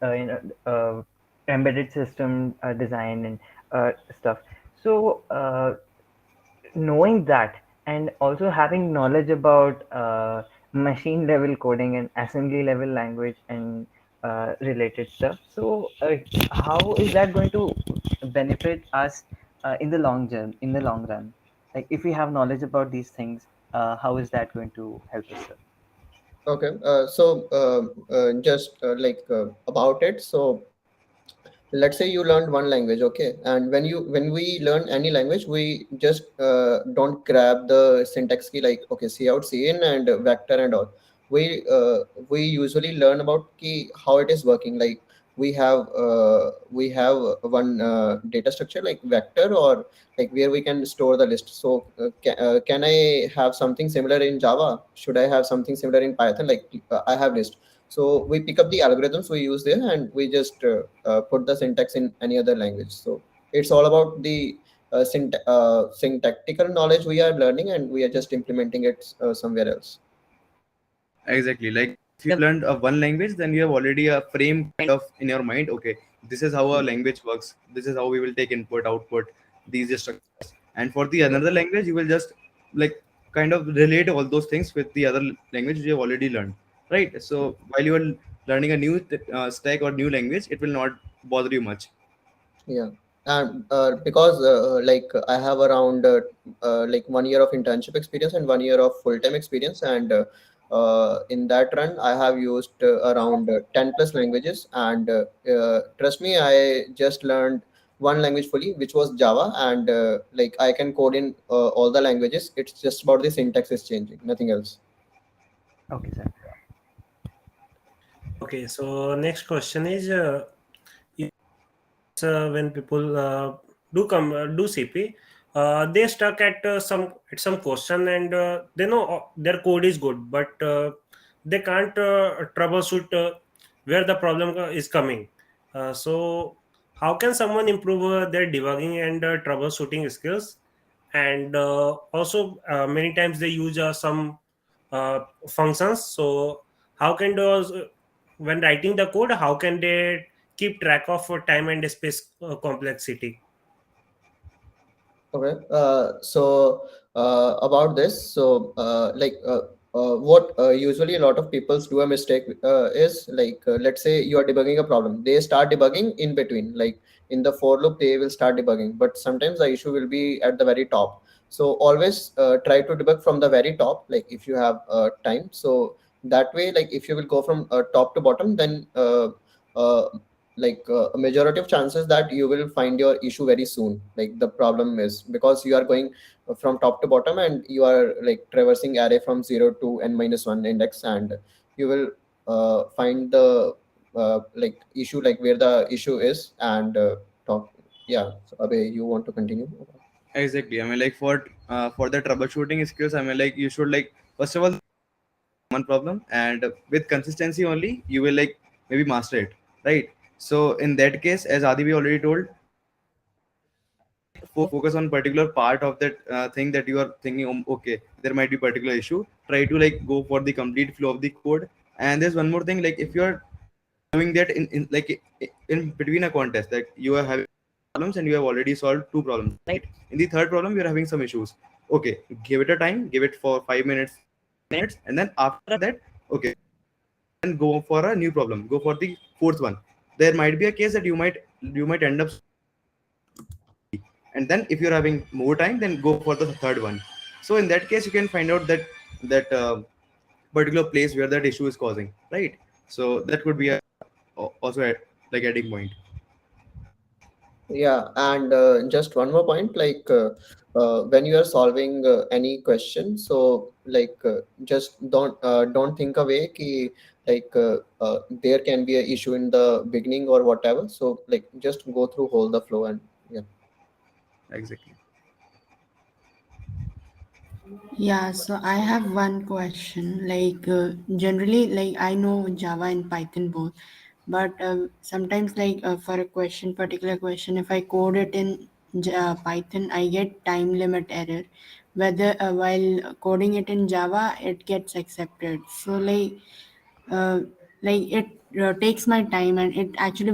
you know, embedded system design and stuff. So, knowing that and also having knowledge about machine level coding and assembly level language and related stuff. So, how is that going to benefit us in the long run? Like, if we have knowledge about these things, how is that going to help us, sir? Okay. Just about it. So let's say you learned one language, okay, and when we learn any language, we just don't grab the syntax key like okay, C out, C in, and vector and all. We usually learn about key how it is working. Like we have one data structure like vector, or like where we can store the list. So can I have something similar in Java? Should I have something similar in Python? Like I have list. So we pick up the algorithms we use there, and we just put the syntax in any other language. So it's all about the syntactical knowledge we are learning, and we are just implementing it somewhere else. Exactly. Like if you learned one language, then you have already a frame kind of in your mind. Okay, this is how a language works. This is how we will take input, output, these structures. And for the Yeah, another language, you will just like kind of relate all those things with the other language you have already learned, right? So while you are learning a new stack or new language, it will not bother you much. yeah. And because I have around like 1 year of internship experience and 1 year of full-time experience, and in that run I have used around 10 plus languages, and trust me, I just learned one language fully, which was Java, and like I can code in all the languages. It's just about the syntax is changing, nothing else. Okay, sir. Okay, so next question is when people do CP, they stuck at some question, and they know their code is good, but they can't troubleshoot where the problem is coming. So how can someone improve their debugging and troubleshooting skills? And also many times they use some functions. So how can those when writing the code, how can they keep track of time and space complexity? Okay. About this, what usually a lot of people do a mistake is like let's say you are debugging a problem. They start debugging in between, like in the for loop, they will start debugging, but sometimes the issue will be at the very top. So always try to debug from the very top, like if you have time. So that way, like if you will go from top to bottom, then uh, a majority of chances that you will find your issue very soon. Like the problem is because you are going from top to bottom, and you are like traversing array from 0 to n minus 1 index, and you will find the issue, like where the issue is, and talk. Yeah, so Abhay, you want to continue? Exactly. I mean, like for the troubleshooting skills, I mean, like you should like first of all one problem, and with consistency only you will like maybe master it, right? So in that case, as Adibi already told, don't like focus on particular part of that thing that you are thinking, okay, there might be particular issue. Try to like go for the complete flow of the code. And there's one more thing, like if you're doing that in between a contest, that you are having problems and you have already solved two problems, right? In the third problem you're having some issues. Okay, give it a time, give it for 5 minutes, 10 minutes, and then after that, okay, then go for a new problem, go for the fourth one. There might be a case that you might end up, and then if you're having more time, then go for the third one. So in that case you can find out that particular place where that issue is causing, right? So that could be a, also a, like adding point. Yeah, and just one more point, when you are solving any question, so just don't think away ki, there can be a issue in the beginning or whatever. So like just go through whole the flow, and yeah. Exactly. Yeah, so I have one question. Generally, like I know Java and Python both, but sometimes, for a particular question, if I code it in Python, I get time limit error. whether while coding it in Java, it gets accepted. So uh, it takes my time and it actually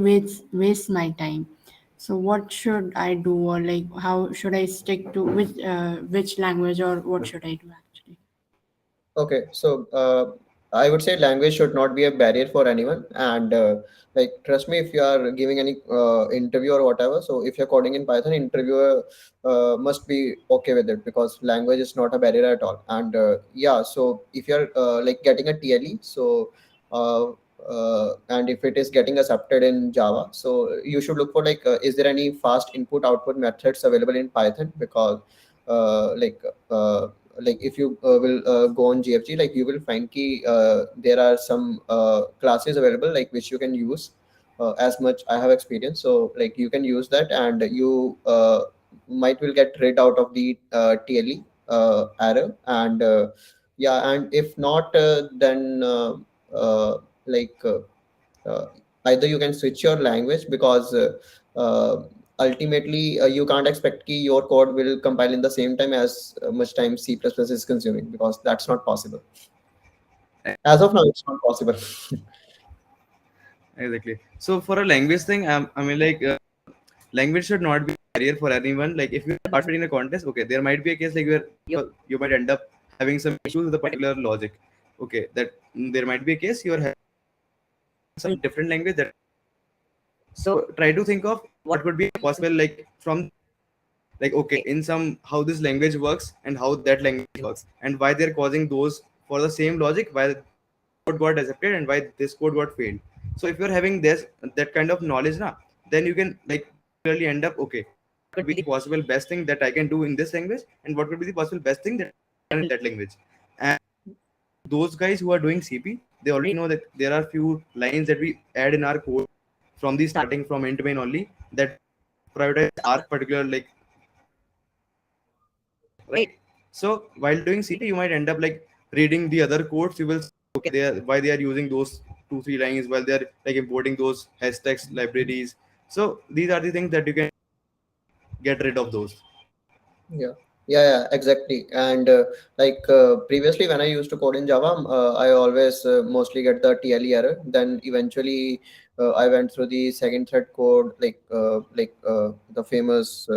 wastes my time. So what should I do, or like how should I stick to which language, or what should I do actually? Okay, so I would say language should not be a barrier for anyone, and like trust me, if you are giving any interview or whatever, so if you're coding in Python, interviewer must be okay with it because language is not a barrier at all. And yeah, so if you're like getting a TLE, so uh, and if it is getting accepted in Java, so you should look for like is there any fast input output methods available in Python because uh, like uh, like if you will go on GFG, like you will find key there are some classes available like which you can use as much I have experience. So like you can use that and you might will get rid out of the TLE error. And yeah, and if not then uh, like uh, either you can switch your language because uh, ultimately you can't expect ki your code will compile in the same time as much time C++ is consuming because that's not possible. As of now, it's not possible. Exactly. So for a language thing, I mean, like, language should not be a barrier for anyone. Like, if you participate in a contest, okay, there might be a case like where you might end up having some issues with a particular logic. Okay, that there might be a case you are having some different language that. So try to think of what could be possible, like from like okay, in some how this language works and how that language works and why they're causing those for the same logic, why code got accepted and why this code got failed. So if you're having this that kind of knowledge now, then you can like clearly end up okay, what could be the possible best thing that I can do in this language and what could be the possible best thing that I can in that language. And those guys who are doing CP, they already know that there are few lines that we add in our code from the starting from end to main only that prioritize our particular like right. So while doing CP, you might end up like reading the other codes. You will see, okay, they are why they are using those 2 3 lines while they are like importing those hashtags libraries. So these are the things that you can get rid of those. Yeah, yeah, exactly. And previously, when I used to code in Java, I always mostly get the TLE error. Then eventually, I went through the second thread code, the famous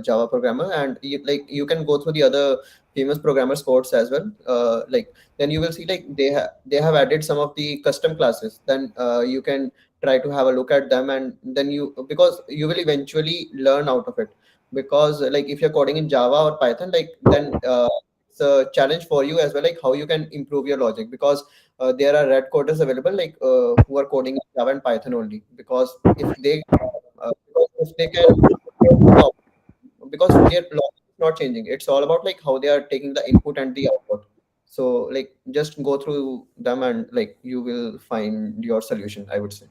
Java programmer, and you can go through the other famous programmers codes as well. Then you will see like they have added some of the custom classes. Then you can try to have a look at them, and then you because you will eventually learn out of it because like if you're coding in Java or Python, like then it's a challenge for you as well, like how you can improve your logic because there are red coders available like who are coding in Java and Python only because if they can because their logic is not changing. It's all about like how they are taking the input and the output. So like just go through them and like you will find your solution, I would say.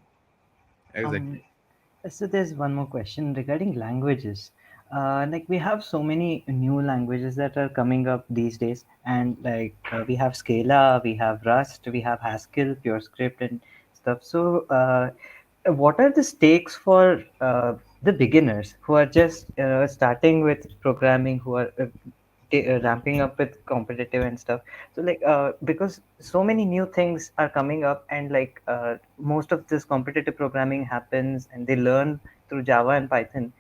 Um, Exactly. so there's one more question regarding languages. Like we have so many new languages that are coming up these days, and we have Scala, we have Rust, we have Haskell, PureScript, and stuff. So, what are the stakes for the beginners who are just starting with programming, who are ramping up with competitive and stuff? So because so many new things are coming up, and most of this competitive programming happens and they learn through Java and Python.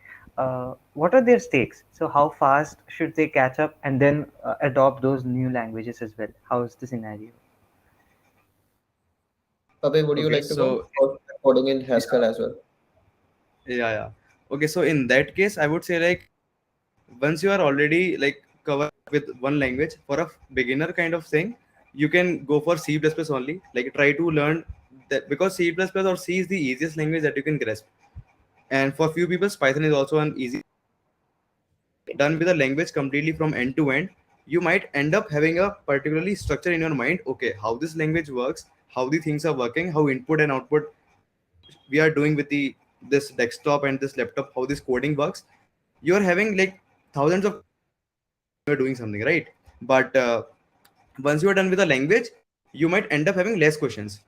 What are their stakes? So how fast should they catch up and then adopt those new languages as well? How is the scenario? Abhay, would you Okay. like to go So or coding in Haskell yeah, as well? yeah. Okay. So in that case, I would say like once you are already like covered with one language for a beginner kind of thing, you can go for C++ only. Like try to learn that because C++ or C is the easiest language that you can grasp. And for few people, Python is also an easy. Done with a language completely from end to end, you might end up having a particularly structure in your mind. Okay, how this language works, how the things are working, how input and output we are doing with the this desktop and this laptop, how this coding works. You are having like thousands of you're doing something right, but once you are done with a language, you might end up having less questions.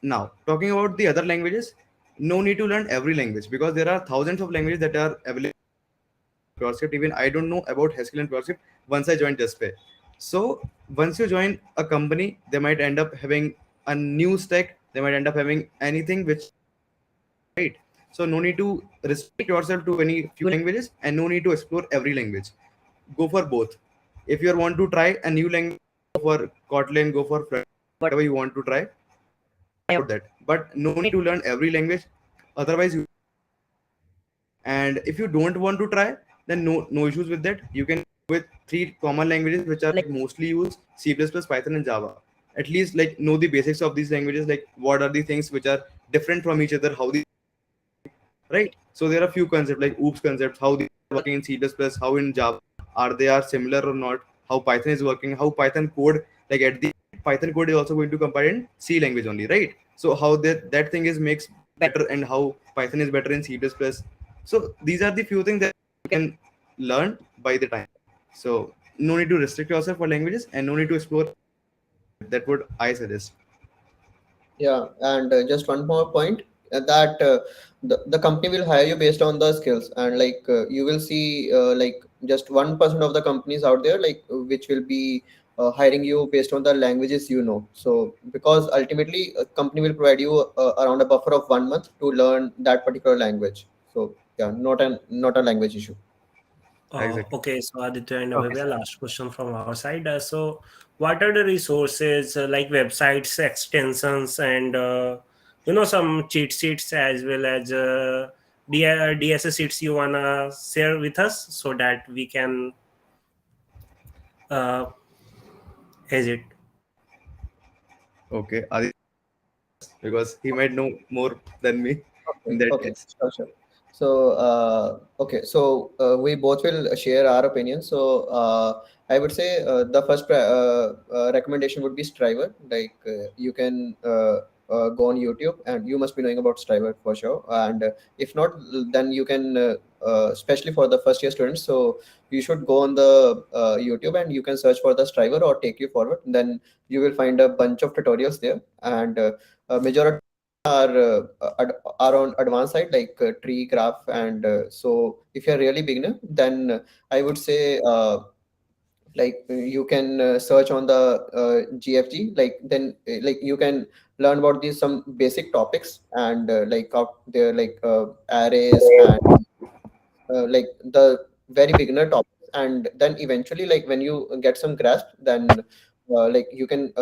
Now, talking about the other languages, no need to learn every language because there are thousands of languages that are available PureScript. Even I don't know about Haskell and PureScript once I joined JustPay. So once you join a company, they might end up having a new stack. They might end up having anything which, right. So no need to restrict yourself to any few languages, and no need to explore every language. Go for both. If you want to try a new language, go for Kotlin, go for Flutter, whatever you want to try about that. But no need to learn every language. Otherwise, you, and if you don't want to try, then no issues with that. You can go with three common languages which are like mostly used: C++, Python, and Java. At least like know the basics of these languages, like what are the things which are different from each other, how the, right. So there are a few concepts like oops concepts, how they are working in C++, how in Java, are they are similar or not, how Python is working, how Python code, like at the Python code is also going to compile in C language only, right. So how that thing is makes better, and how Python is better in C++. So these are the few things that you can learn by the time. So no need to restrict yourself for languages, and no need to explore. That would I suggest. Yeah, and just one more point, that the company will hire you based on the skills, and like you will see like just 1% of the companies out there, like which will be hiring you based on the languages you know. So because ultimately a company will provide you around a buffer of 1 month to learn that particular language. So yeah, not a language issue. Exactly. Okay, so Aditya and Okay, maybe a last question from our side. So, what are the resources like websites, extensions, and some cheat sheets as well as DSS sheets you wanna share with us so that we can uh, hedge it? Okay, Adi, because he might know more than me Okay, in that okay, case. sure, sure. So, okay, so we both will share our opinions. So, I would say the first recommendation would be Striver. Like, you can go on YouTube, and you must be knowing about Striver for sure. And if not, then you can, especially for the first year students. So, you should go on the YouTube, and you can search for the Striver or Take You Forward. Then you will find a bunch of tutorials there, and majority are are on advanced side, like tree graph, and so if you're really beginner, then I would say like you can search on the GFG, like then like you can learn about these some basic topics, and like out there, like arrays, and like the very beginner topics, and then eventually, like when you get some grasp, then like you can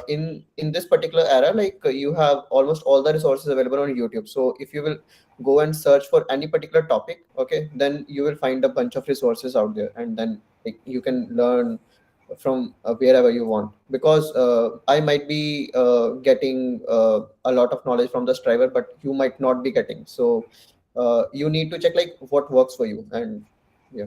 in this particular era, like you have almost all the resources available on YouTube. So if you will go and search for any particular topic, okay, then you will find a bunch of resources out there, and then like you can learn from wherever you want, because I might be getting a lot of knowledge from the Striver, but you might not be getting. So you need to check like what works for you, and yeah.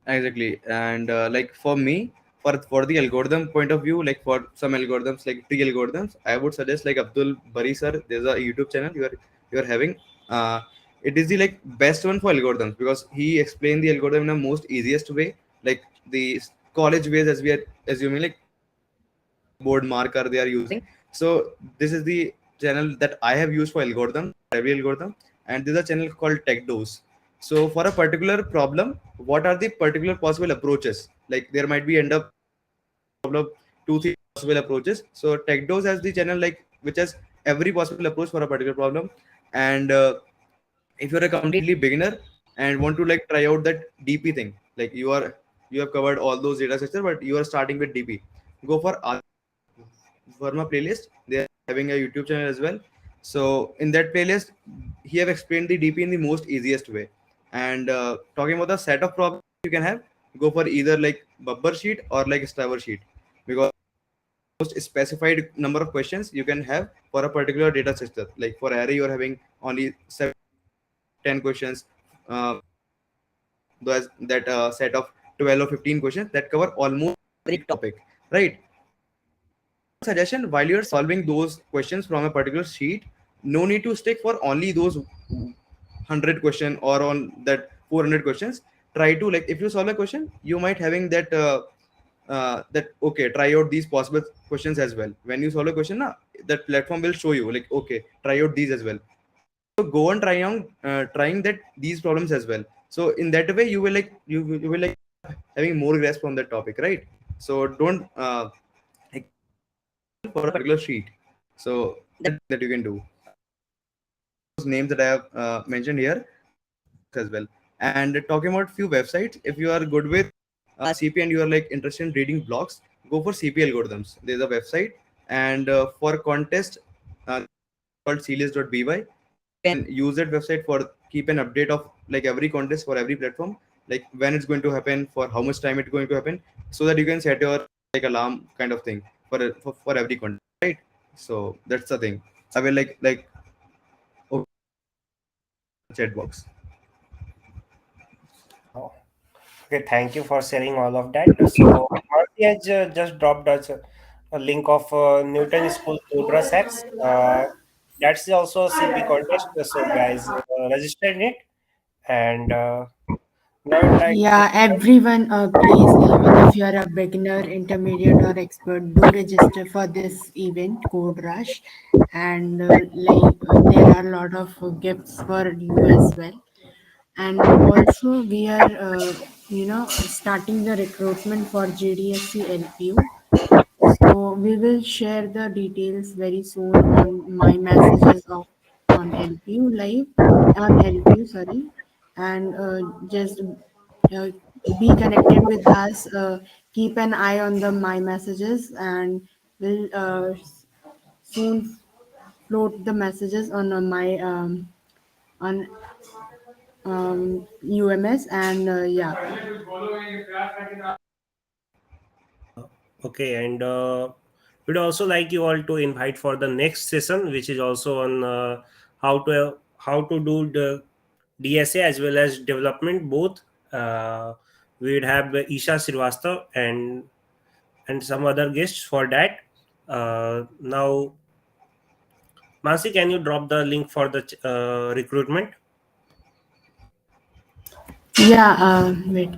Exactly. And like for me, for the algorithm point of view, like for some algorithms, like tree algorithms, I would suggest like Abdul Bari sir. There's a YouTube channel you are having. Uh, it is the like best one for algorithms, because he explained the algorithm in the most easiest way, like the college ways, as we are assuming, like board marker they are using. So this is the channel that I have used for algorithm, every algorithm, and this is a channel called TechDose. So for a particular problem, what are the particular possible approaches? Like there might be end up problem, two three possible approaches. So TechDose has the channel like which has every possible approach for a particular problem. And if you're a completely beginner and want to like try out that DP thing, like you have covered all those data structure, but you are starting with DP, go for Verma playlist. They are having a YouTube channel as well. So in that playlist, he have explained the DP in the most easiest way. And talking about the set of problems you can have, go for either like Bubber sheet or like Striver sheet, because most specified number of questions you can have for a particular data structure. Like for array, you are having only 7 10 questions. Those that set of 12 or 15 questions that cover almost every topic, right? Suggestion, while you're solving those questions from a particular sheet, no need to stick for only those 100 question or on that 400 questions. Try to like if you solve a question, you might having that that okay, try out these possible questions as well. When you solve a question, that platform will show you like okay, try out these as well. So go on trying that these problems as well. So in that way you will like you will like having more grasp on that topic, right? So don't like for a particular sheet. So that you can do. Those names that I have mentioned here as well. And talking about few websites, if you are good with CP and you are like interested in reading blogs, go for CP algorithms. There's a website, and for contest called celius.by, and use that website for keep an update of like every contest for every platform, like when it's going to happen, for how much time it's going to happen, so that you can set your like alarm kind of thing for every contest, right? So that's the thing. I will like okay, chat box. Oh, okay, thank you for sharing all of that. So, Marty has just dropped us a link of Newton School Codra Hacks. That's also a CP contest. So, guys, register in it. And now I'd like to. Yeah, everyone, please, even if you are a beginner, intermediate, or expert, do register for this event, Code Rush. And there are a lot of gifts for you as well. And also, we are, starting the recruitment for GDSC LPU. So we will share the details very soon on my messages of on LPU live on LPU, sorry, and just uh, be connected with us. Keep an eye on the my messages, and we'll soon float the messages on my on UMS, and yeah. Okay, and we'd also like you all to invite for the next session, which is also on how to do the DSA as well as development both. Uh, we'd have Isha Srivastava and some other guests for that. Now, Mansi, can you drop the link for the recruitment? Yeah, wait.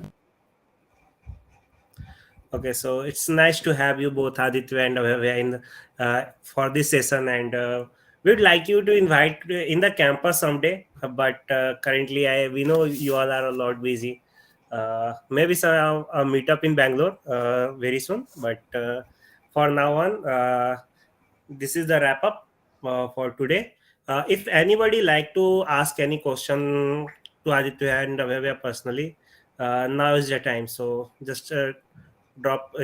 Okay, so it's nice to have you both, Aditya and Abhavya, in for this session, and we'd like you to invite in the campus someday. But currently, we know you all are a lot busy. Maybe some a meetup in Bangalore very soon. But for now on, this is the wrap up for today. If anybody like to ask any question to Aditya and Abhavya personally, now is the time. So just drop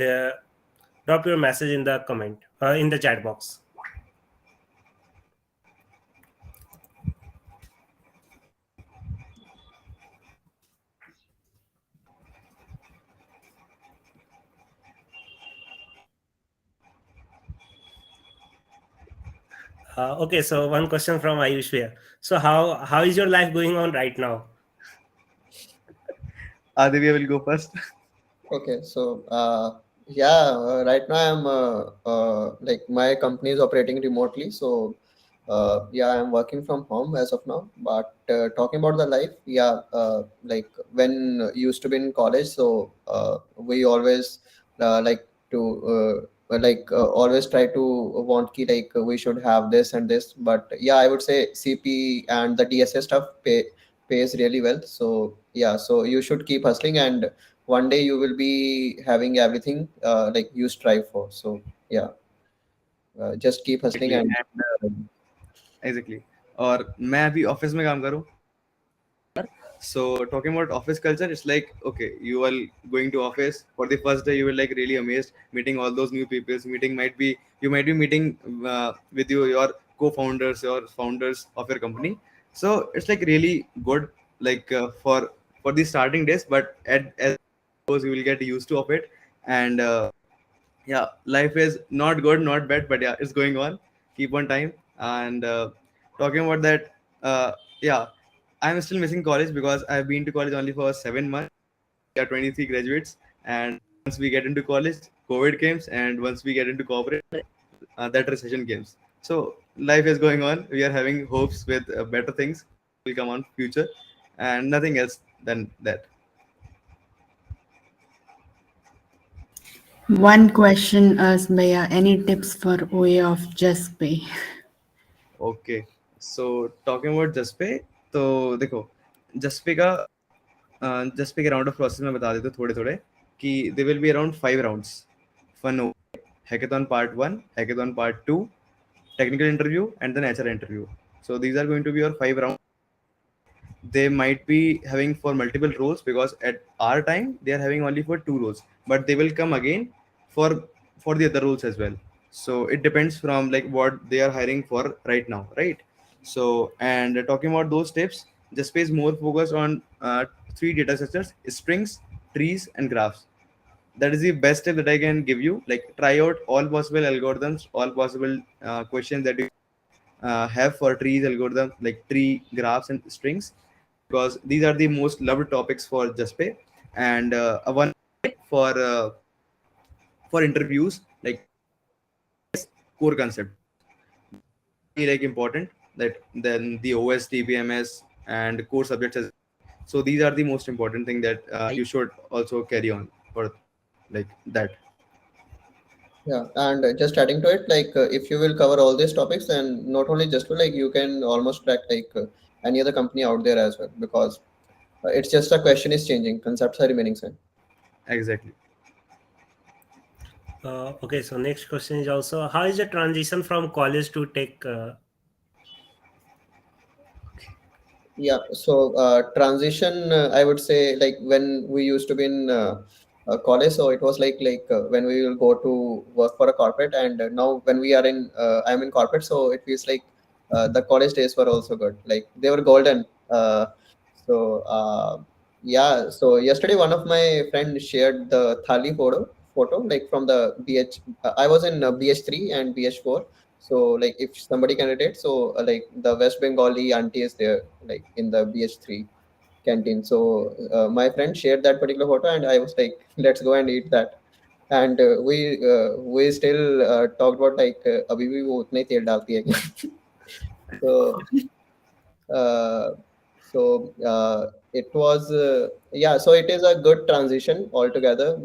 drop your message in the comment in the chat box. Okay, so one question from Ayushya. So how is your life going on right now? Adivya will go first. Okay, so yeah, right now I'm like my company is operating remotely, so yeah, I'm working from home as of now. But talking about the life, yeah, like when used to be in college, so we always like to always try to want ki like we should have this and this. But yeah, I would say CP and the DSA stuff pays really well. So yeah, so you should keep hustling, and one day you will be having everything like you strive for. So yeah, just keep hustling Exactly, and and exactly. और मैं अभी office में काम करूँ. So talking about office culture, it's like okay, you are going to office for the first day. You will like really amazed meeting all those new people. Meeting might be you might be meeting with your co-founders, your founders of your company. So it's like really good like for the starting days. But as goes, you will get used to of it, and yeah, life is not good, not bad, but yeah, it's going on. Keep on time. And talking about that, yeah, I'm still missing college because I've been to college only for 7 months. We are 23 graduates, and once we get into college, COVID comes, and once we get into corporate, that recession comes. So life is going on. We are having hopes with better things will come on future, and nothing else than that. One question asked Bhaiya, any tips for way of just pay? Okay, so talking about Jaspe, तो देखो Jaspe का just पे round of process में बता देते थोड़े थोड़े कि they will be around 5 rounds. Fun hackathon part 1, hackathon part 2, technical interview, and then HR interview. So these are going to be your 5 rounds. They might be having for multiple roles, because at our time they are having only for 2 roles, but they will come again for the other roles as well. So it depends from like what they are hiring for right now, right? So, and talking about those tips, just is more focused on three data structures: strings, trees, and graphs. That is the best tip that I can give you. Like, try out all possible algorithms, all possible questions that you have for trees algorithm, like tree graphs and strings, because these are the most loved topics for JustPay. And a one for interviews, like core concept, like important, that then the OS, TPMS, and core subjects as. So these are the most important thing that you should also carry on for like that. Yeah, and just adding to it, like if you will cover all these topics, then not only just like you can almost crack like any other company out there as well, because it's just a question is changing, concepts are remaining same. Exactly. Okay, so next question is also, how is the transition from college to tech? Yeah, so transition, I would say, like when we used to be in college, so it was like when we will go to work for a corporate, and now when we are in, I'm in corporate, so it feels like the college days were also good, like they were golden. So yeah, so yesterday one of my friends shared the thali photo like from the BH. I was in BH3 and BH4. So like if somebody can relate, so like the West Bengali auntie is there like in the BH3 canteen. So my friend shared that particular photo, and I was like, let's go and eat that. And we still talked about like अभी भी वो उतना ही तेल डालती है क्या? So uh, it was yeah, so it is a good transition altogether,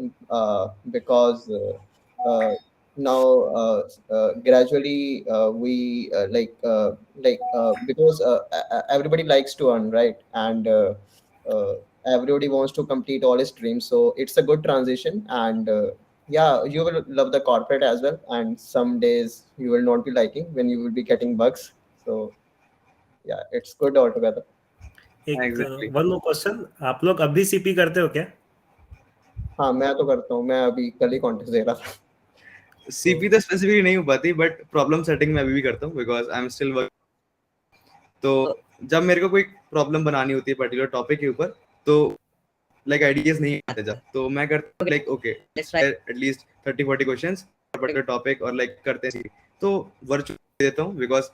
because now gradually we because everybody likes to earn, right? And uh, everybody wants to complete all his dreams, so it's a good transition. And yeah, you will love the corporate as well, and some days you will not be liking when you will be getting bugs. So yeah, it's good altogether. एक Exactly. One more question, आप लोग अभी CP करते हो क्या? हाँ, मैं तो करता हूँ, मैं अभी कल ही कॉन्टेस्ट दे रहा था। सीपी तो स्पेसिफिकली नहीं हो पाती, बट प्रॉब्लम सेटिंग में अभी भी करता हूँ, because I am still work. तो जब मेरे को कोई प्रॉब्लम बनानी होती है पर्टिकुलर टॉपिक के ऊपर, तो लाइक आइडियाज नहीं आते जब, तो मैं करता हूँ like okay let's try at least 30-40 questions particular topic, और लाइक करते हैं. तो वर्चुअल देता हूँ, बिकॉज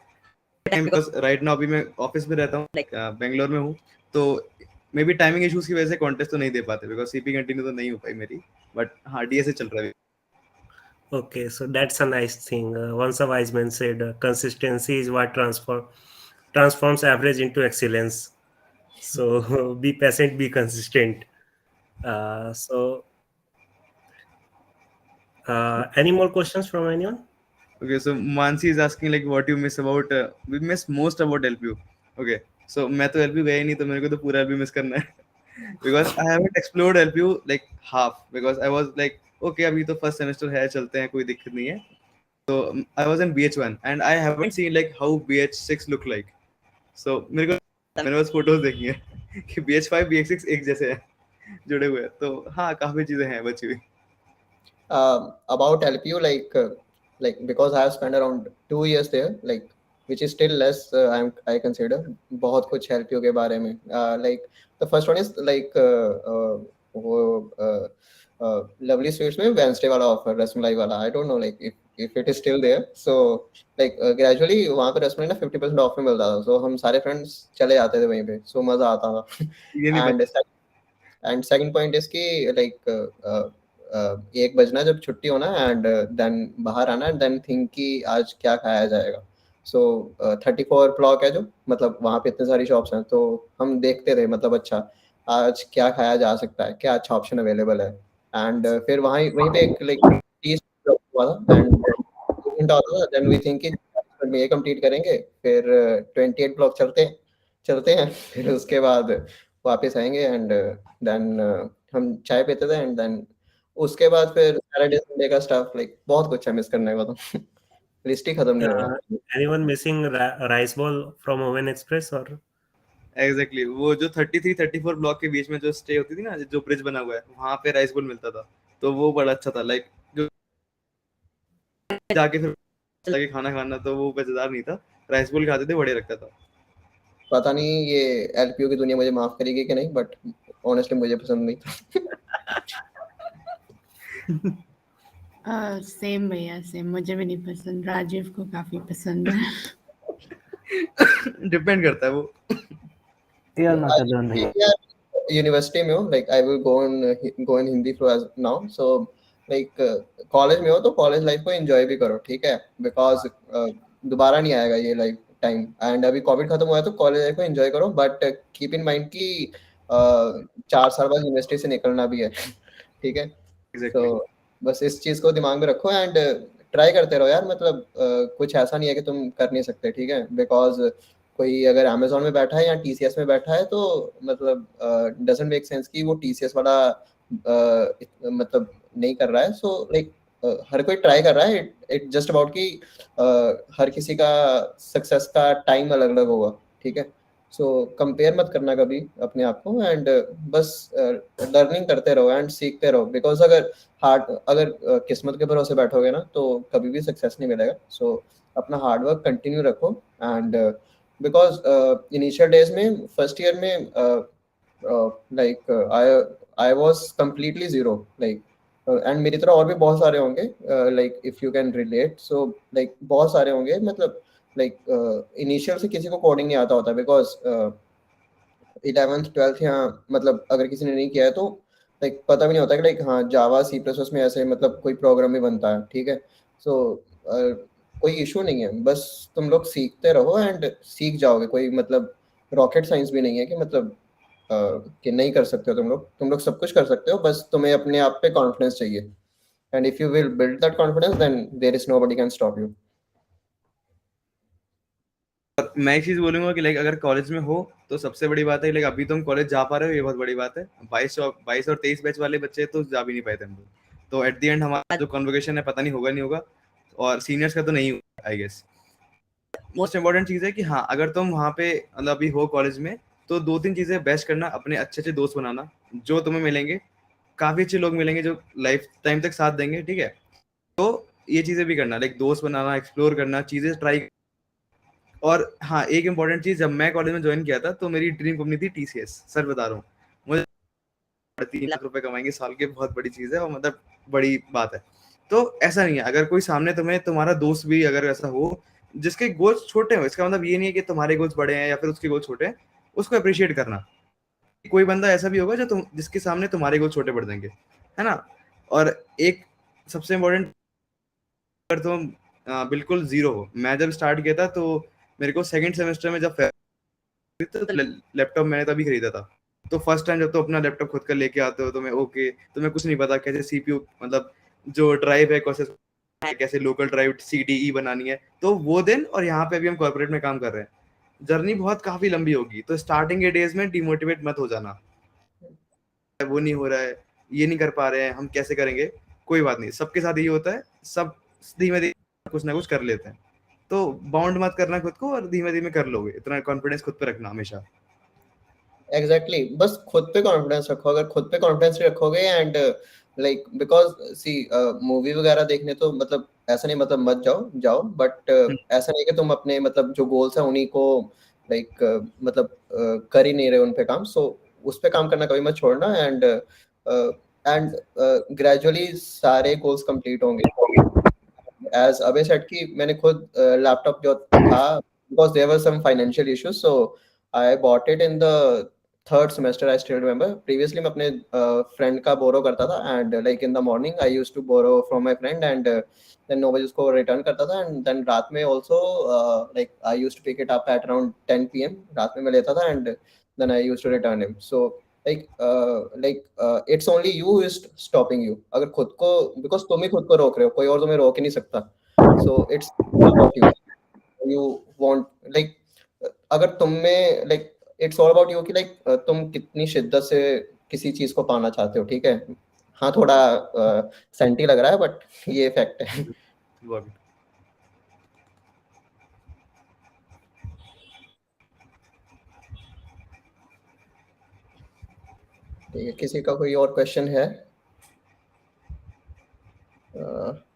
राइट नाउ अभी मैं ऑफिस में रहता हूँ, लाइक बेंगलोर में हूँ. तो मे बी टाइमिंग इश्यूज की वजह से कॉन्टेस्ट तो नहीं दे पाते, बिकॉज सीपी कंटिन्यू तो नहीं हो पाई मेरी, बट हाँ डीएसए चल रहा है. Okay, so that's a nice thing. Once a wise man said, consistency is what transforms average into excellence. So be patient, be consistent. Any more questions from anyone? Okay, so Mansi is asking like what you miss about we miss most about LPU. Okay, so मैं तो LPU गया ही नहीं, तो मेरे को तो पूरा LPU miss करना है. Because I haven't explored LPU like half, because I was like okay अभी तो फर्स्ट सेमेस्टर है, चलते हैं, कोई दिक्कत नहीं है. So I was in BH1 and I haven't seen like how BH6 look like. So मेरे को मैंने बस फोटोज देखी है कि BH5 BH6 एक जैसे हैं, जुड़े हुए हैं. तो हाँ काफी चीजें हैं बची हुई. About LPU, like because I have spent around 2 years there, like which is still less. I consider बहुत कुछ LPU के बारे में. Like the first one is like वो lovely sweets में Wednesday वाला offer, रसमलाई वाला. I don't know like if it is still there. So like gradually वहाँ पे रसमलाई ना 50% ऑफ में मिलता था. So हम सारे friends चले जाते थे वहीं पे. So मजा आता था. ये नहीं And and second point is कि लाइक 1 बजना जब छुट्टी होना, एंड देन बाहर आना, एंड देन थिंक कि आज क्या खाया जाएगा. सो 34 ब्लॉक है जो, मतलब वहाँ पे इतने सारी शॉप्स हैं, तो हम देखते थे मतलब अच्छा आज क्या खाया जा सकता है, क्या अच्छा ऑप्शन अवेलेबल है. एंड फिर वहीं पे एक लाइक 30 हुआ था, एंड 2 घंटा होता था. देन वी थिंक कि 40 मिनट में ये कंप्लीट करेंगे, फिर 28 ब्लॉक चलते हैं. फिर उसके बाद वापस आएंगे एंड देन हम चाय पीते थे एंड देन उसके बाद फिर सैटरडे संडे का स्टाफ, लाइक बहुत कुछ है मिस करने को तो लिस्ट ही खत्म नहीं Uh, होगा। anyone missing rice ball from Oven Express or? Exactly exactly. वो जो 33-34 ब्लॉक के बीच में जो स्टे होती थी ना, जो ब्रिज बना हुआ है, वहां पे राइस बोल मिलता था। तो वो बड़ा अच्छा था, लाइक जो जाके फिर जाके खाना खाना, तो वो मजेदार नहीं था। राइस बोल खाते थे, बढ़िया लगता था। पता नहीं ये एलपीयू की दुनिया मुझे माफ करेगी कि नहीं, बट ऑनेस्टली मुझे पसंद नहीं था। सेम भैया, सेम, मुझे भी नहीं पसंद, राजीव को काफी पसंद है। डिपेंड करता है वो। You are not alone, bhaiya. University में हो, like I will go in Hindi flow as now, so like college में हो तो कॉलेज लाइफ को एंजॉय भी करो, ठीक है, बिकॉज दोबारा नहीं आएगा ये लाइफ टाइम। एंड अभी कोविड खत्म हुआ है तो कॉलेज लाइफ को एंजॉय करो, बट कीप इन माइंड कि 4 साल बाद यूनिवर्सिटी से निकलना भी है ठीक है। एग्जैक्टली तो बस इस चीज को दिमाग में रखो एंड ट्राई करते रहो यार, मतलब कुछ ऐसा नहीं है कि तुम कर नहीं सकते, ठीक है, बिकॉज कोई अगर अमेजोन में बैठा है या टीसीएस में बैठा है तो मतलब डजंट मेक सेंस कि वो टीसीएस वाला मतलब नहीं कर रहा है। सो लाइक हर कोई ट्राई कर रहा है, इट जस्ट अबाउट कि हर किसी का सक्सेस का टाइम अलग अलग होगा, ठीक है। सो कंपेयर मत करना कभी अपने आप को एंड बस लर्निंग करते रहो एंड सीखते रहो, बिकॉज अगर किस्मत के भरोसे बैठोगे ना तो कभी भी सक्सेस नहीं मिलेगा। सो अपना हार्डवर्क कंटिन्यू रखो एंड बिकॉज इनिशियल डेज में फर्स्ट ईयर में like I was completely zero, like and मेरी तरह और भी बहुत सारे होंगे, like if you can relate, so like बहुत सारे होंगे, मतलब लाइक इनिशियल से किसी को कोडिंग नहीं आता होता, बिकॉज 11th 12th यहाँ मतलब अगर किसी ने नहीं किया है तो लाइक पता भी नहीं होता कि लाइक हाँ जावा सी प्लस प्लस में ऐसे मतलब कोई प्रोग्राम भी बनता है, ठीक है। सो कोई इशू नहीं है, बस तुम लोग सीखते रहो एंड सीख जाओगे, कोई मतलब रॉकेट साइंस भी नहीं है कि मतलब कि नहीं कर सकते हो, तुम लोग सब कुछ कर सकते हो, बस तुम्हें अपने आप पे कॉन्फिडेंस चाहिए and if you will build that confidence then there is nobody can stop you. और मैं एक चीज बोलूंगा कि लाइक अगर कॉलेज में हो तो सबसे बड़ी बात है, लाइक अभी तुम कॉलेज जा पा रहे हो, ये बहुत बड़ी बात है। 22 और 23 बैच वाले बच्चे तो जा भी नहीं पाए थे हम लोग, तो एट द एंड हमारा जो कॉन्वोकेशन है पता नहीं होगा नहीं होगा, और सीनियर्स का तो नहीं होगा आई गेस। मोस्ट इंपॉर्टेंट चीज है कि हाँ, अगर तुम वहाँ पे मतलब अभी हो कॉलेज में, तो 2-3 चीजें बेस्ट करना, अपने अच्छे अच्छे दोस्त बनाना, जो तुम्हें मिलेंगे, काफी अच्छे लोग मिलेंगे जो लाइफ टाइम तक साथ देंगे, ठीक है। तो ये चीजें भी करना, लाइक दोस्त बनाना, एक्सप्लोर करना, चीजें ट्राई। और हाँ, एक इंपॉर्टेंट चीज, जब मैं कॉलेज में ज्वाइन किया था तो मेरी ड्रीम कंपनी थी टीसीएस, सर बता रहा हूँ। मुझे 3 लाख रुपए कमाएंगे साल के, बहुत बड़ी चीज है और मतलब बड़ी बात है। तो ऐसा नहीं है, अगर कोई सामने तुम्हें तुम्हारा दोस्त भी अगर ऐसा हो जिसके गोल्स छोटे हो, इसका मतलब ये नहीं है कि तुम्हारे गोल्स बड़े हैं या फिर उसके गोल्स छोटे हैं, उसको अप्रिशिएट करना। कोई बंदा ऐसा भी होगा जो तुम जिसके सामने तुम्हारे गोल्स छोटे पड़ जाएंगे, है ना। और एक सबसे इम्पोर्टेंट, अगर तुम बिल्कुल जीरो हो, मैं जब स्टार्ट किया था तो मेरे को सेकंड सेमेस्टर में जब लैपटॉप मैंने तभी खरीदा था। तो फर्स्ट टाइम जब तो अपना लैपटॉप खुद का लेके आते हो, तुम्हें ओके, तुम्हें कुछ नहीं पता कैसे सीपीयू मतलब जो ड्राइव है कैसे लोकल ड्राइव सीडीई बनानी है, तो वो दिन और यहाँ पे अभी हम कॉर्पोरेट में काम कर रहे हैं, जर्नी बहुत काफी लंबी होगी। तो स्टार्टिंग के डेज में डिमोटिवेट मत हो जाना, वो नहीं हो रहा है, ये नहीं कर पा रहे हैं, हम कैसे करेंगे। कोई बात नहीं, सबके साथ यही होता है, सब धीमे धीमे कुछ ना कुछ कर लेते हैं। तो बाउंड मत करना खुद को, और धीमे धीमे कर लोगे, इतना कॉन्फिडेंस खुद पे रखना हमेशा। Exactly exactly. बस खुद पे कॉन्फिडेंस रखो, अगर खुद पे कॉन्फिडेंस रखोगे and like because see movie वगैरह देखने तो मतलब ऐसा नहीं मतलब मत जाओ जाओ, बट ऐसा नहीं कि तुम अपने मतलब जो गोल्स हैं उन्हीं को लाइक मतलब कर ही नहीं रहे उन पे काम। सो उस पे काम करना कभी मत छोड़ना एंड एंड ग्रेजुअली सारे गोल्स कंप्लीट होंगे। एज अबे सेड कि मैंने खुद लैपटॉप जो था, because there were some financial issues, so I bought it in the third semester. I still remember previously मैं अपने फ्रेंड का बोरो करता था and like in the morning I used to borrow from my friend and then 9 बजे उसको return करता था and then रात में also like I used to pick it up at around 10 PM, रात में मैं लेता था and then I used to return him. So it's only you who is stopping you, अगर खुद को, बिकॉज तुम ही खुद को रोक रहे हो, कोई और तुम्हें रोक ही नहीं सकता। So it's about you, you want like अगर तुम में like it's all about you कि लाइक तुम कितनी शिद्दत से किसी चीज को पाना चाहते हो, ठीक है। हाँ, थोड़ा सेंटी लग रहा है बट ये फैक्ट है। Got it. ठीक है, किसी का कोई और क्वेश्चन है?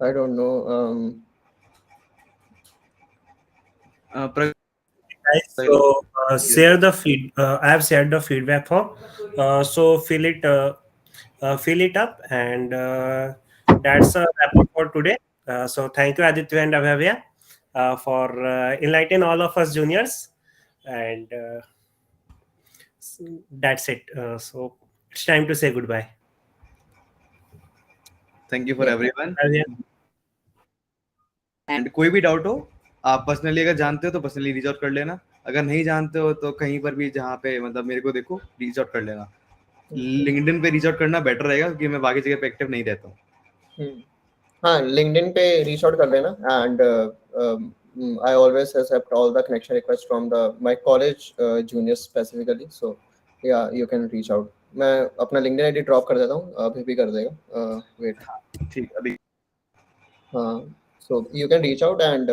I don't know. Prag- Guys, so share the feed. I have shared the feedback form. So fill it up, and that's a wrap up for today. So thank you, Aditya and Abhavya, for enlightening all of us juniors, and that's it. So it's time to say goodbye. Thank you for Yeah. everyone. Abhavya? And कोई भी doubt हो, आप personally अगर जानते हो तो personally reach out कर लेना, अगर नहीं जानते हो तो कहीं पर भी जहाँ पे मतलब मेरे को देखो रीच आउट कर लेना। लिंक्डइन पे रीच आउट करना बेटर रहेगा क्योंकि मैं बाकी जगह पे एक्टिव नहीं रहता हूँ। हाँ, लिंक्डइन पे रीच आउट कर लेना। And I always accept all the connection request from the my college juniors specifically, so yeah you can reach out. मैं अपना लिंक्डइन आईडी ड्रॉप कर देता हूँ, अभी भी कर देगा। वेट। ठीक, अभी हाँ, so you can reach out and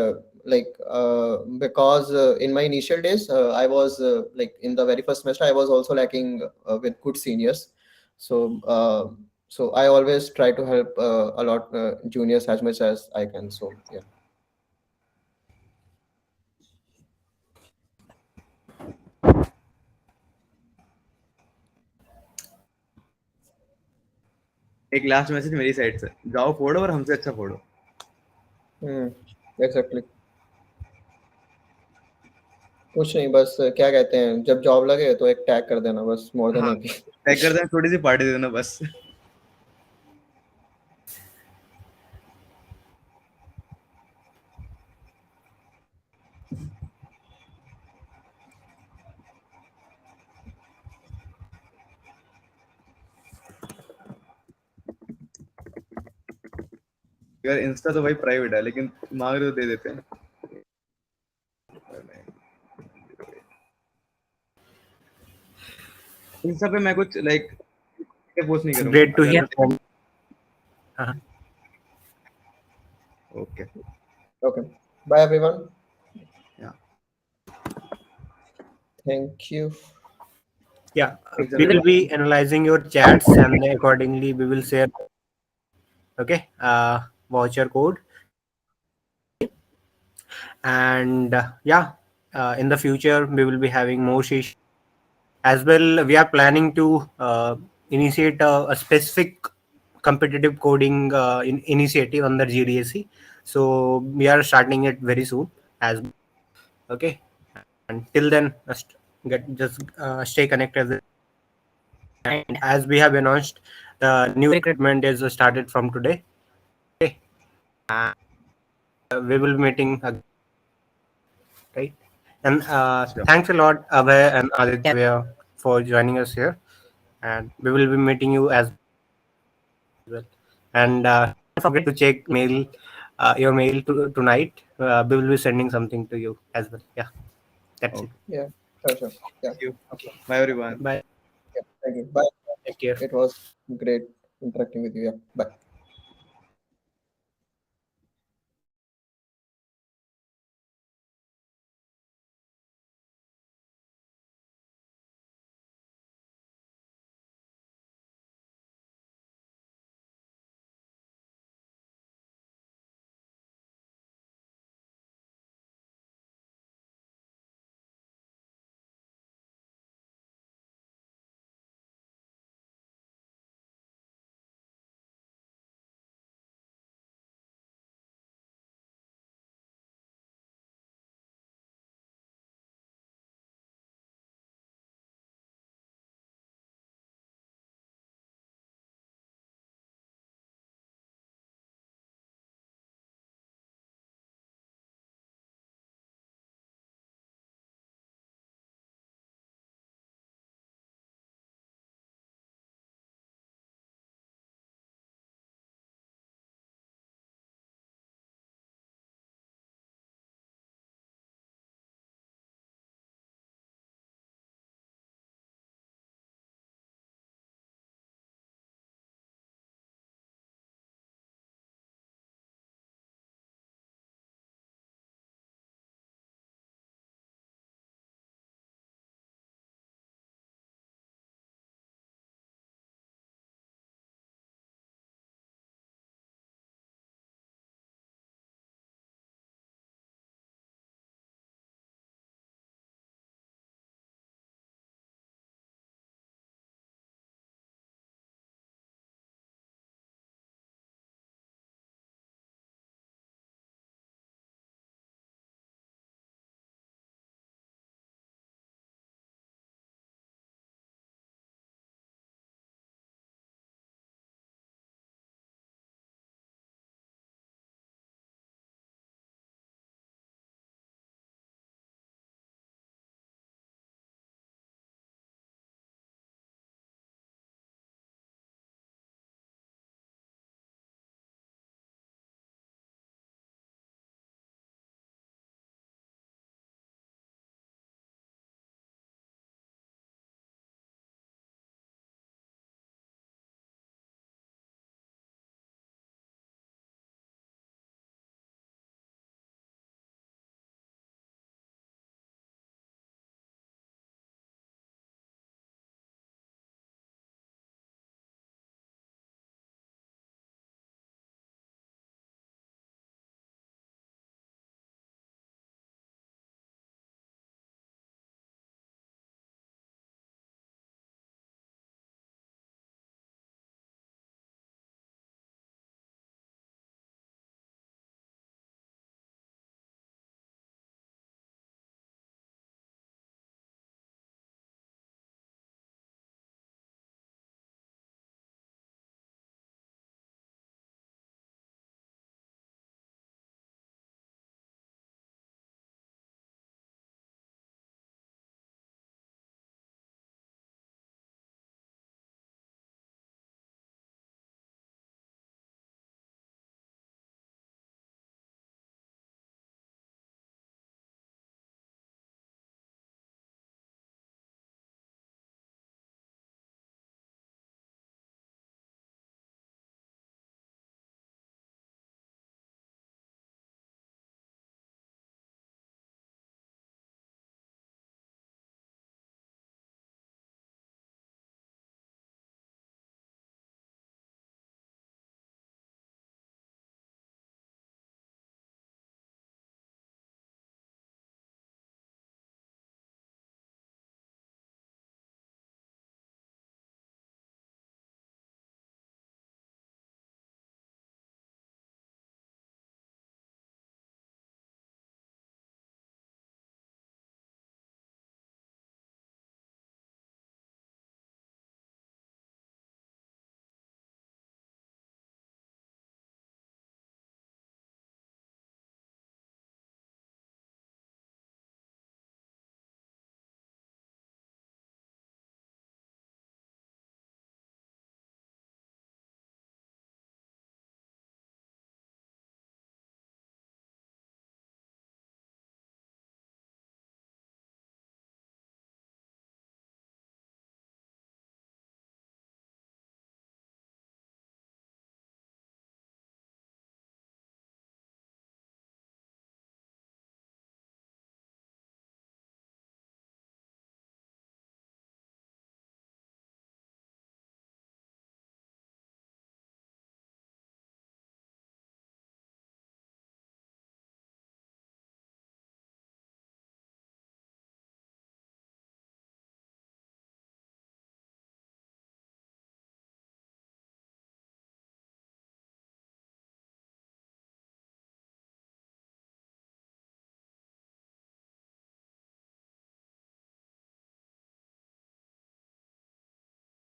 because in my initial days I was like in the very first semester I was also lacking with good seniors, so so I always try to help a lot juniors as much as I can, so yeah. एक last message मेरी side से, जाओ फोड़ो और हमसे अच्छा फोड़ो। Exactly। कुछ नहीं, बस क्या कहते हैं, जब जॉब लगे तो एक टैग कर देना बस, मोर देन हाँ, हैप्पी। टैग कर देना, थोड़ी सी पार्टी दे देना बस। यार इंस्टा तो भाई प्राइवेट है, लेकिन मांग रहे तो दे देते हैं। इंस्टा पे मैं कुछ लाइक पोस्ट नहीं करूंगा। Great to hear. Okay, Okay, bye everyone, या thank you। Yeah, Thanks, we will everyone. be analyzing your chats, and accordingly we will share. Okay, voucher code, and yeah, in the future we will be having more sessions as well. We are planning to initiate a specific competitive coding initiative under GDSC. So we are starting it very soon as well. Okay, and till then, just stay connected. And as we have announced, the new recruitment is started from today. Okay, and we will be meeting again, right? And Sure. thanks a lot, Abhay and Aditya, for joining us here. And we will be meeting you as well. And don't forget to check mail, your mail tonight. We will be sending something to you as well. Yeah, that's it. Okay. Yeah, sure, yeah. Thank you. Okay, Bye everyone. bye. Yeah, thank you, bye। Take care. It was great interacting with you, yeah, bye।